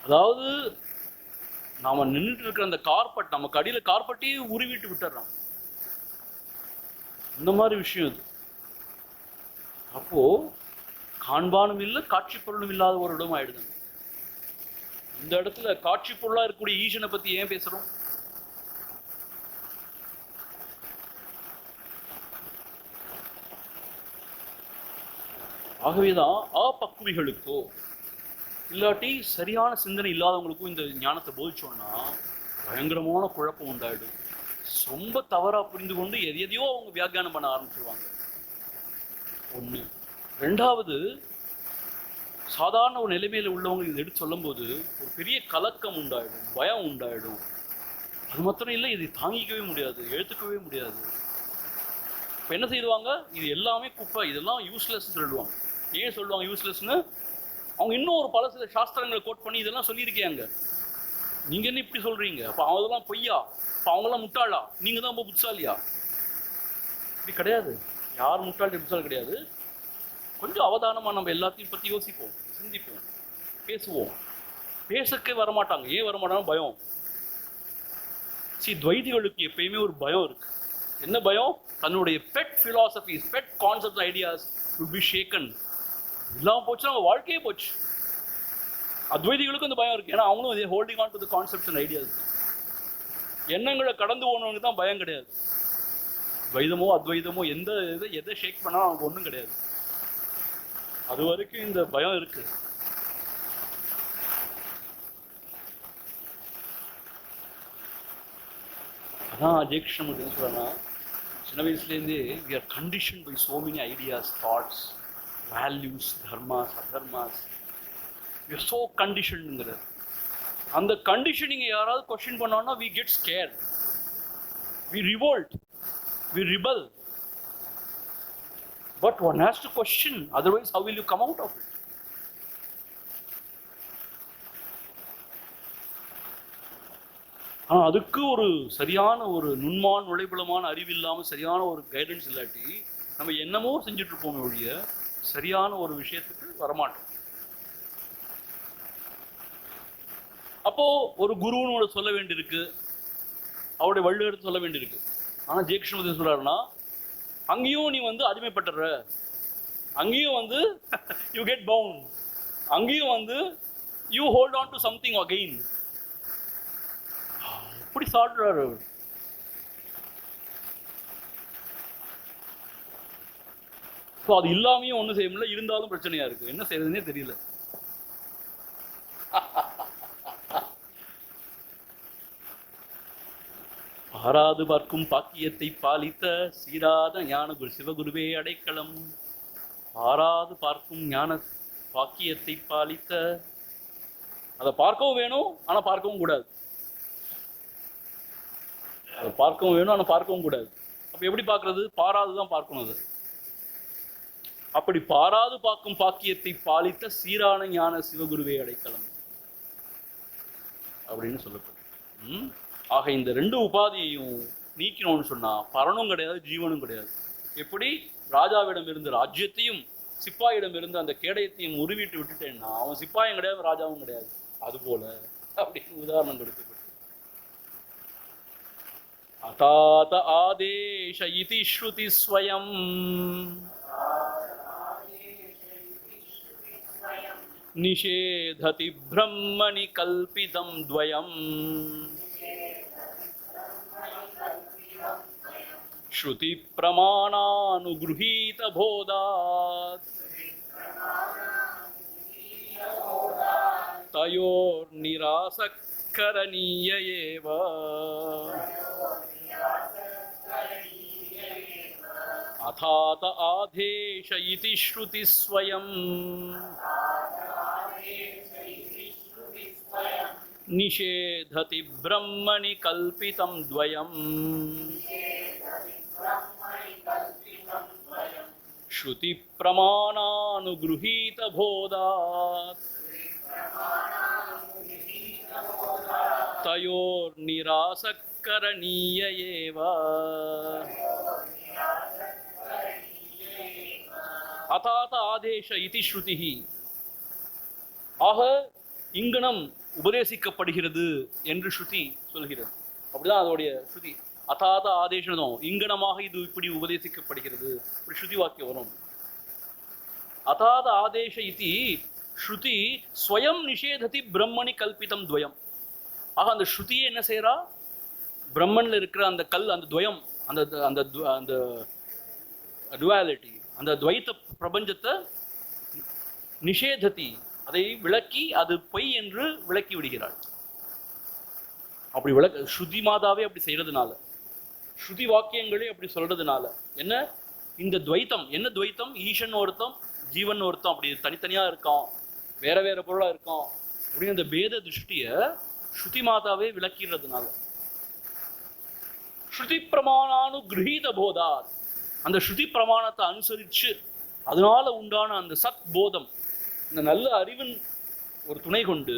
அதாவது நாம நின்றுட்டு இருக்கிற அந்த கார்பெட், நமக்கு அடியில கார்பெட்டையே உருவிட்டு விட்டுறோம். இந்த மாதிரி விஷயம் இது. அப்போ காண்பானும் இல்லை, காட்சி பொருளும் இல்லாத ஒரு இடம் ஆயிடுது. இந்த இடத்துல காட்சி பொருளா இருக்கக்கூடிய ஈசனை பத்தி ஏன் பேசுறோம்? ஆகவேதான் அப்பக்குவிகளுக்கோ இல்லாட்டி சரியான சிந்தனை இல்லாதவங்களுக்கும் இந்த ஞானத்தை போதிச்சோம்னா பயங்கரமான குழப்பம் உண்டாயிடும். ரொம்ப தவறா புரிந்து கொண்டு எதையோ அவங்க வியாக்கியானம் பண்ண ஆரம்பிச்சிருவாங்க. ஒண்ணு. ரெண்டாவது, சாதாரண ஒரு நிலைமையில உள்ளவங்க இதை எடுத்து சொல்லும் போது ஒரு பெரிய கலக்கம் உண்டாயிடும், பயம் உண்டாயிடும். அது மாத்திரம் இல்லை, இதை தாங்கிக்கவே முடியாது, எழுத்துக்கவே முடியாது. இப்ப என்ன செய்வாங்க? இது எல்லாமே குப்பை, இதெல்லாம் யூஸ்லெஸ் சொல்லுவாங்க. ஏன் சொல்லுவாங்க யூஸ்லெஸ்ன்னு? அவங்க இன்னும் ஒரு பல சில சாஸ்திரங்களை கோட் பண்ணி இதெல்லாம் சொல்லியிருக்காங்க. நீங்க என்ன இப்படி சொல்றீங்க? அப்ப அவங்கெல்லாம் பொய்யா? அப்ப அவங்கெல்லாம் முட்டாளா? நீங்க தான் ரொம்ப புத்திசாலியா? இப்படி கிடையாது. யார் முட்டாள் புத்திசாலி கிடையாது. கொஞ்சம் அவதானமா நம்ம எல்லாத்தையும் பத்தி யோசிப்போம், சிந்திப்போம், பேசுவோம். பேசக்கே வரமாட்டாங்க. ஏன் வரமாட்டாங்க? பயம். துவைதிகளுக்கு எப்பயுமே ஒரு பயம் இருக்கு. என்ன பயம்? தன்னுடைய pet philosophies, pet concept, ideas will be shaken. இல்லாம போச்சுன்னா அவங்க வாழ்க்கையே போச்சு. அத்வைதிகளுக்கும் இந்த பயம் இருக்கு. ஏன்னா அவங்களும் holding on to the concepts and ideas. எண்ணங்களை கடந்து போனவனுக்கு தான் பயம் கிடையாது. துவைதமோ அத்வைதமோ எதை ஷேக் பண்ணாலும் அவனுக்கு ஒன்றும் கிடையாது. அது வரைக்கும் இந்த பயம் இருக்கு. அதான் அஜயகிருஷ்ணன் என்ன சொல்றாங்கன்னா, சின்ன வயசுலேருந்தே we are conditioned by so many ideas, thoughts, values, dharmas, adharmas. We are so conditioned. அந்த கண்டிஷனிங் யாராவது கொஸ்டின் பண்ணோம்னா we get scared, we revolt, we rebel. But one has to question, otherwise how will you come out of it? அதுக்கு ஒரு சரியான ஒரு நுண்மான் நுழைபுலமான அறிவு இல்லாமல் சரியான ஒரு கைடன்ஸ் இல்லாட்டி நம்ம என்னமோ செஞ்சுட்டு இருப்போம் ஒழிய சரியான ஒரு விஷயத்துக்கு வரமாட்டோம். அப்போ ஒரு குருன்னு சொல்ல வேண்டியிருக்கு, அவருடைய வள்ளுவர்த்து சொல்ல வேண்டியிருக்கு. ஆனா ஜெயகிருஷ்ணன் சொல்றாருன்னா, அங்கேயும் நீ அடிமைப்பட்டுற, அங்கேயும் யூ கெட் பவுண்ட், அங்கேயும் you hold on to something again. அப்படி சாடுறாரு அவர். அது இல்லாமையும் ஒன்றும் செய்ய முடியல, இருந்தாலும் பிரச்சனையா இருக்கு, என்ன செய்யறதுன்னே தெரியல. பாராது பார்க்கும் பாக்கியத்தை பாலித்த சீராத ஞான குரு சிவகுருவே அடைக்கலம். பாராது பார்க்கும் ஞான பாக்கியத்தை பாலித்த, அதை பார்க்கவும் வேணும் ஆனா பார்க்கவும் கூடாது, அதை பார்க்கவும் வேணும் ஆனா பார்க்கவும் கூடாது. அப்ப எப்படி பார்க்கறது? பாராதுதான் பார்க்கணும். அது அப்படி பாராது பார்க்கும் பாக்கியத்தை பாலித்த சீரான ஞான சிவகுருவே அடைக்கலம் அப்படின்னு சொல்லப்படும். ஆக இந்த ரெண்டு உபாதியையும் நீக்கணும்னு சொன்னா பரனும் கிடையாது, ஜீவனும் கிடையாது. எப்படி ராஜாவிடம் இருந்து ராஜ்யத்தையும் சிப்பாயிடம் இருந்து அந்த கேடயத்தையும் உருவிட்டு விட்டுட்டேன்னா அவன் சிப்பாயும் கிடையாது, ராஜாவும் கிடையாது. அதுபோல அப்படின்னு உதாரணம் கொடுக்கப்பட்டு, அதாத ஆதேஷ இதி ஸ்ருதி ஸ்வயம் நிஷேததி பிரம்மணி கல்பிதம் துவயம் ஸ்ருதி பிரமாணானுக்ருஹீத போதாத் தயோர் நிராசக்கரணீய ஏவ. அதாத ஆதேஷ இதி ஸ்ருதி ஸ்வயம் நிஷேததி பிரம்மணி கல்பிதம் துவயம் ஸ்ருதி பிரமாணானுக்ருஹீத போதாத் தயோர் நிராசக்கரணீய ஏவ. அதாத ஆதேஷ இதி ஸ்ருதிஹி. ஆக இங்கனம் உபதேசிக்கப்படுகிறது என்று ஸ்ருதி சொல்கிறது. அப்படிதான் அதோடைய ஸ்ருதி. அதாத ஆதேசம், இங்கனமாக இது இப்படி உபதேசிக்கப்படுகிறது, இப்படி ஸ்ருதி வாக்கியம் வரும். அதாத ஆதேஷ இதி ஸ்ருதி ஸ்வயம் நிஷேததி பிரம்மணி கல்பிதம் துவயம். ஆக அந்த ஸ்ருதியை என்ன செய்யறா? பிரம்மன்ல இருக்கிற அந்த கல், அந்த துவயம், அந்த அந்த அந்த டுவாலிட்டி, அந்த துவைத்த பிரபஞ்சத்தை நிஷேததி, அதை விளக்கி அது பொய் என்று விளக்கி விடுகிறாள். அப்படி ஸ்ருதி மாதாவே அப்படி செய்யறதுனால, ஸ்ருதி வாக்கியங்களே அப்படி சொல்றதுனால என்ன, இந்த துவைத்தம் என்ன, துவைத்தம் ஈசன் ஒருத்தம் ஜீவன் ஒருத்தம், அப்படி தனித்தனியா இருக்கான், வேற வேற பொருளா இருக்கான் அப்படின்னு அந்த பேத திருஷ்டிய ஸ்ருதி மாதாவே விளக்கிறதுனால. ஸ்ருதி பிரமாணானுக்ருஹீத போதாத், அந்த ஸ்ருதி பிரமாணத்தை அனுசரிச்சு அதனால உண்டான அந்த சத் போதம், இந்த நல்ல அறிவின் ஒரு துணை கொண்டு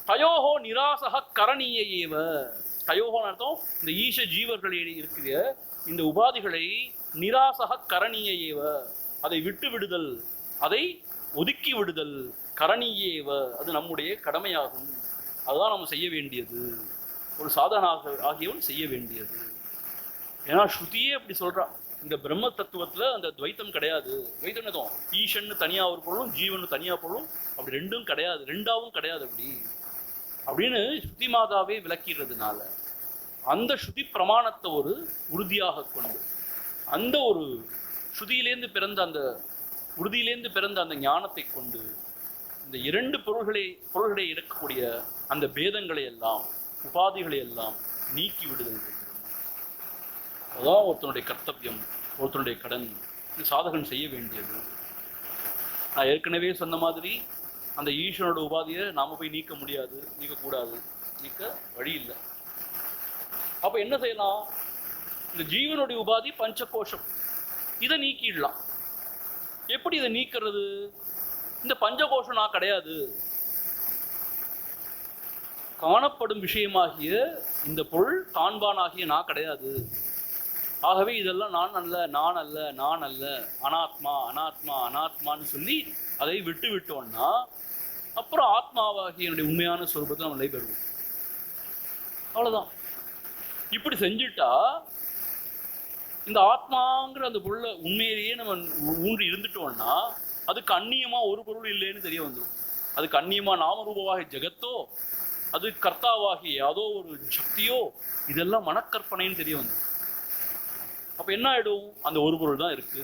தயோஹோ நிராசக கரணீய ஏவ. தயோஹோன்னு அர்த்தம், இந்த ஈச ஜீவர்களை இருக்கிற இந்த உபாதிகளை நிராசக கரணீய ஏவ, அதை விட்டு விடுதல், அதை ஒதுக்கி விடுதல், கரணீயேவ, அது நம்முடைய கடமையாகும். அதுதான் நம்ம செய்ய வேண்டியது, ஒரு சாதனாக ஆகியவன் செய்ய வேண்டியது. ஏன்னா ஸ்ருதியே அப்படி சொல்றா, இந்த பிரம்ம தத்துவத்துல அந்த துவைத்தம் கிடையாது. துவைத்தம் எதுவும் ஈசன்னு தனியா ஒரு பொருளும் ஜீவனு தனியா பொருளும் அப்படி ரெண்டும் கிடையாது, ரெண்டாவும் கிடையாது அப்படி அப்படின்னு ஸ்ருதி மாதாவே விளக்கிறதுனால அந்த ஸ்ருதி பிரமாணத்தை ஒரு உறுதியாக கொண்டு, அந்த ஒரு ஸ்ருதியிலேந்து பிறந்த அந்த உறுதியிலேந்து பிறந்த அந்த ஞானத்தை கொண்டு இந்த இரண்டு பொருள்களை இருக்கக்கூடிய அந்த பேதங்களை எல்லாம், உபாதிகளை எல்லாம் நீக்கி விடுதல் வேண்டும். அதுதான் ஒருத்தனுடைய கர்த்தவியம், ஒருத்தனுடைய கடன், சாதகன் செய்ய வேண்டியது. நான் ஏற்கனவே சொன்ன மாதிரி அந்த ஈஸ்வரனோட உபாதியை நாம போய் நீக்க முடியாது, நீக்கக்கூடாது, நீக்க வழி இல்லை. அப்ப என்ன செய்யலாம்? இந்த ஜீவனுடைய உபாதி பஞ்சகோஷம், இதை நீக்கிடலாம். எப்படி இதை நீக்கிறது? இந்த பஞ்சகோஷம் நான் கிடையாது, காணப்படும் விஷயமாகிய இந்த பொருள் காண்பானாகிய நான் கிடையாது, ஆகவே இதெல்லாம் நான் அல்ல, நான் அல்ல, நான் அல்ல, அனாத்மா அனாத்மா அனாத்மான்னு சொல்லி அதை விட்டு விட்டோம்னா அப்புறம் ஆத்மாவாகிய என்னுடைய உண்மையான ஸ்வரூபத்தை நம்ம நிலை பெறுவோம். அவ்வளவுதான். இப்படி செஞ்சுட்டா இந்த ஆத்மாங்கிற அந்த பொருளை உண்மையிலேயே நம்ம ஊன்றி இருந்துட்டோம்னா அதுக்கு அந்நியமா ஒரு பொருள் இல்லைன்னு தெரிய வந்துடும். அதுக்கு அந்நியமா நாமரூபவாகி ஜெகத்தோ, அது கர்த்தாவாகி ஏதோ ஒரு சக்தியோ, இதெல்லாம் மனக்கற்பனைன்னு தெரிய வந்துடும். அப்ப என்ன ஆயிடும்? அந்த ஒரு பொருள் தான் இருக்கு.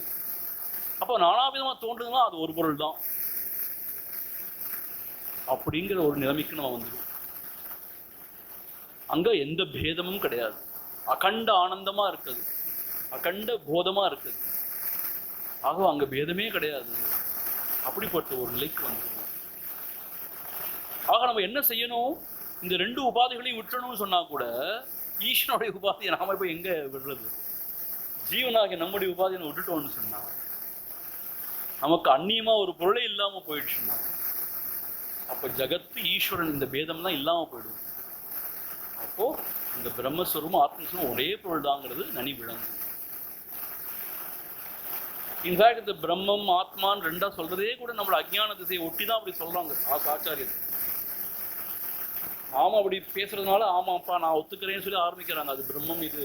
அப்போ நானாவிதமா தோன்றுதுன்னா அது ஒரு பொருள் தான் அப்படிங்கிற ஒரு நிலைமைக்கு நம்ம வந்துடும். அங்க எந்த பேதமும் கிடையாது, அகண்ட ஆனந்தமா இருக்குது, அகண்ட போதமா இருக்குது. ஆக அங்க பேதமே கிடையாது. அப்படிப்பட்ட ஒரு நிலைக்கு வந்துடும். ஆக நம்ம என்ன செய்யணும்? இந்த ரெண்டு உபாதிகளையும் விட்டுறணும்னு சொன்னா கூட ஈஸ்வனுடைய உபாதியை நாம போய் எங்க விடுறது? ஜீவனாகிய நம்முடைய உபாதியை விட்டுட்டோம்னு சொன்னா, நமக்கு அந்நியமா ஒரு பொருளே இல்லாம போயிடுச்சுன்னா அப்ப ஜகத்து ஈஸ்வரன் இந்த பேதம் தான் இல்லாம போயிடும். அப்போ இந்த பிரம்மஸ்வரமும் ஆத்மஸ்வரமும் ஒரே பொருள் தாங்கிறது நனி விளங்கும். இன்ஃபேக்ட் இந்த பிரம்மம் ஆத்மான்னு ரெண்டா சொல்றதே கூட நம்மளோட அஜ்ஞான திசையை ஒட்டி தான் அப்படி சொல்றாங்க ஆச்சாரியர். ஆமா அப்படி பேசுறதுனால ஆமாப்பா நான் ஒத்துக்கிறேன்னு சொல்லி ஆரம்பிக்கிறாங்க. அது பிரம்மம், இது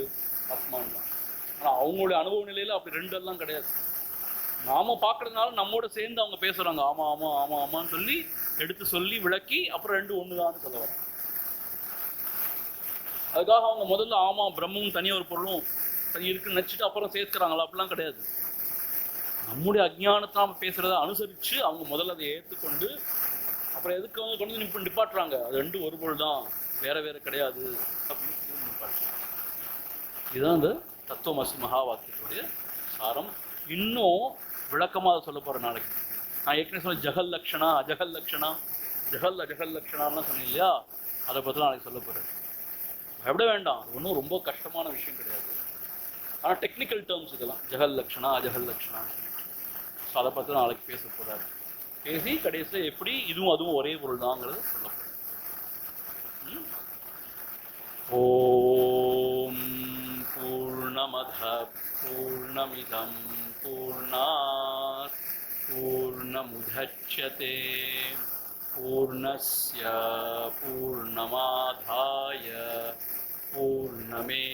ஆத்மான் தான். ஆனா அவங்களுடைய அனுபவ நிலையில அப்படி ரெண்டெல்லாம் கிடையாது. நாம பாக்குறதுனால நம்மோட சேர்ந்து அவங்க பேசுறாங்க ஆமா ஆமா ஆமா ஆமான்னு சொல்லி எடுத்து சொல்லி விளக்கி அப்புறம் ரெண்டு ஒண்ணுதான்னு சொல்ல வராங்க. அதுக்காக அவங்க முதல்ல ஆமா பிரம்மமும் தனியா ஒரு பொருளும் தனி இருக்குன்னு நினைச்சிட்டு அப்புறம் சேர்க்கிறாங்களா? அப்படிலாம் கிடையாது. நம்முடைய அஜ்ஞானத்தை நாம பேசுறத அனுசரிச்சு அவங்க முதல்ல அதை ஏற்றுக்கொண்டு அப்புறம் எதுக்கு அவங்க கொண்டு வந்து நிப்பாட்டுறாங்க. அது ரெண்டு ஒரு பொருள் தான், வேற வேற கிடையாது அப்படின்னு நிப்பாட்டுறாங்க. இதுதான் இந்த தத்துவமசி மகா வாக்கியத்துடைய சாரம். இன்னும் விளக்கமாக அதை சொல்ல போகிற நாளைக்கு. நான் ஏற்கனவே சொன்ன ஜகல் லக்ஷணா, அஜகல் லக்ஷணா, ஜகல் அஜகல் லக்ஷணாலாம் சொன்னேன் இல்லையா? அதை பற்றி நாளைக்கு சொல்ல போகிறேன். பயப்பட வேண்டாம், அது ஒன்றும் ரொம்ப கஷ்டமான விஷயம் கிடையாது. ஆனால் டெக்னிக்கல் டேர்ம்ஸ் இதெல்லாம், ஜகல் லக்ஷணா அஜகல் லக்ஷணா. ஸோ அதை பற்றி நாளைக்கு பேச போகிறாரு. பேசி கடைசியில் எப்படி இதுவும் அதுவும் ஒரே பொருள் தாங்கிறது சொல்ல போகிறேன். ஓம் பூர்ணமத பூர்ணமிதம் பூர்ணாத் பூர்ணமுதச்யதே பூர்ணஸ்ய பூர்ணமாதாய பூர்ணமேவாவசிஷ்யதே.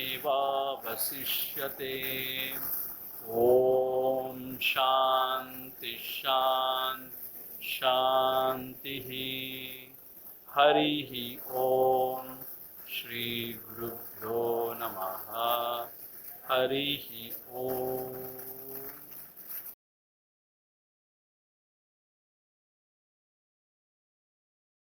ஓம் சாந்தி சாந்தி சாந்தி. ஹரிஹி ஓம். ஸ்ரீ குருப்யோ நமஹ. ஹரிஹி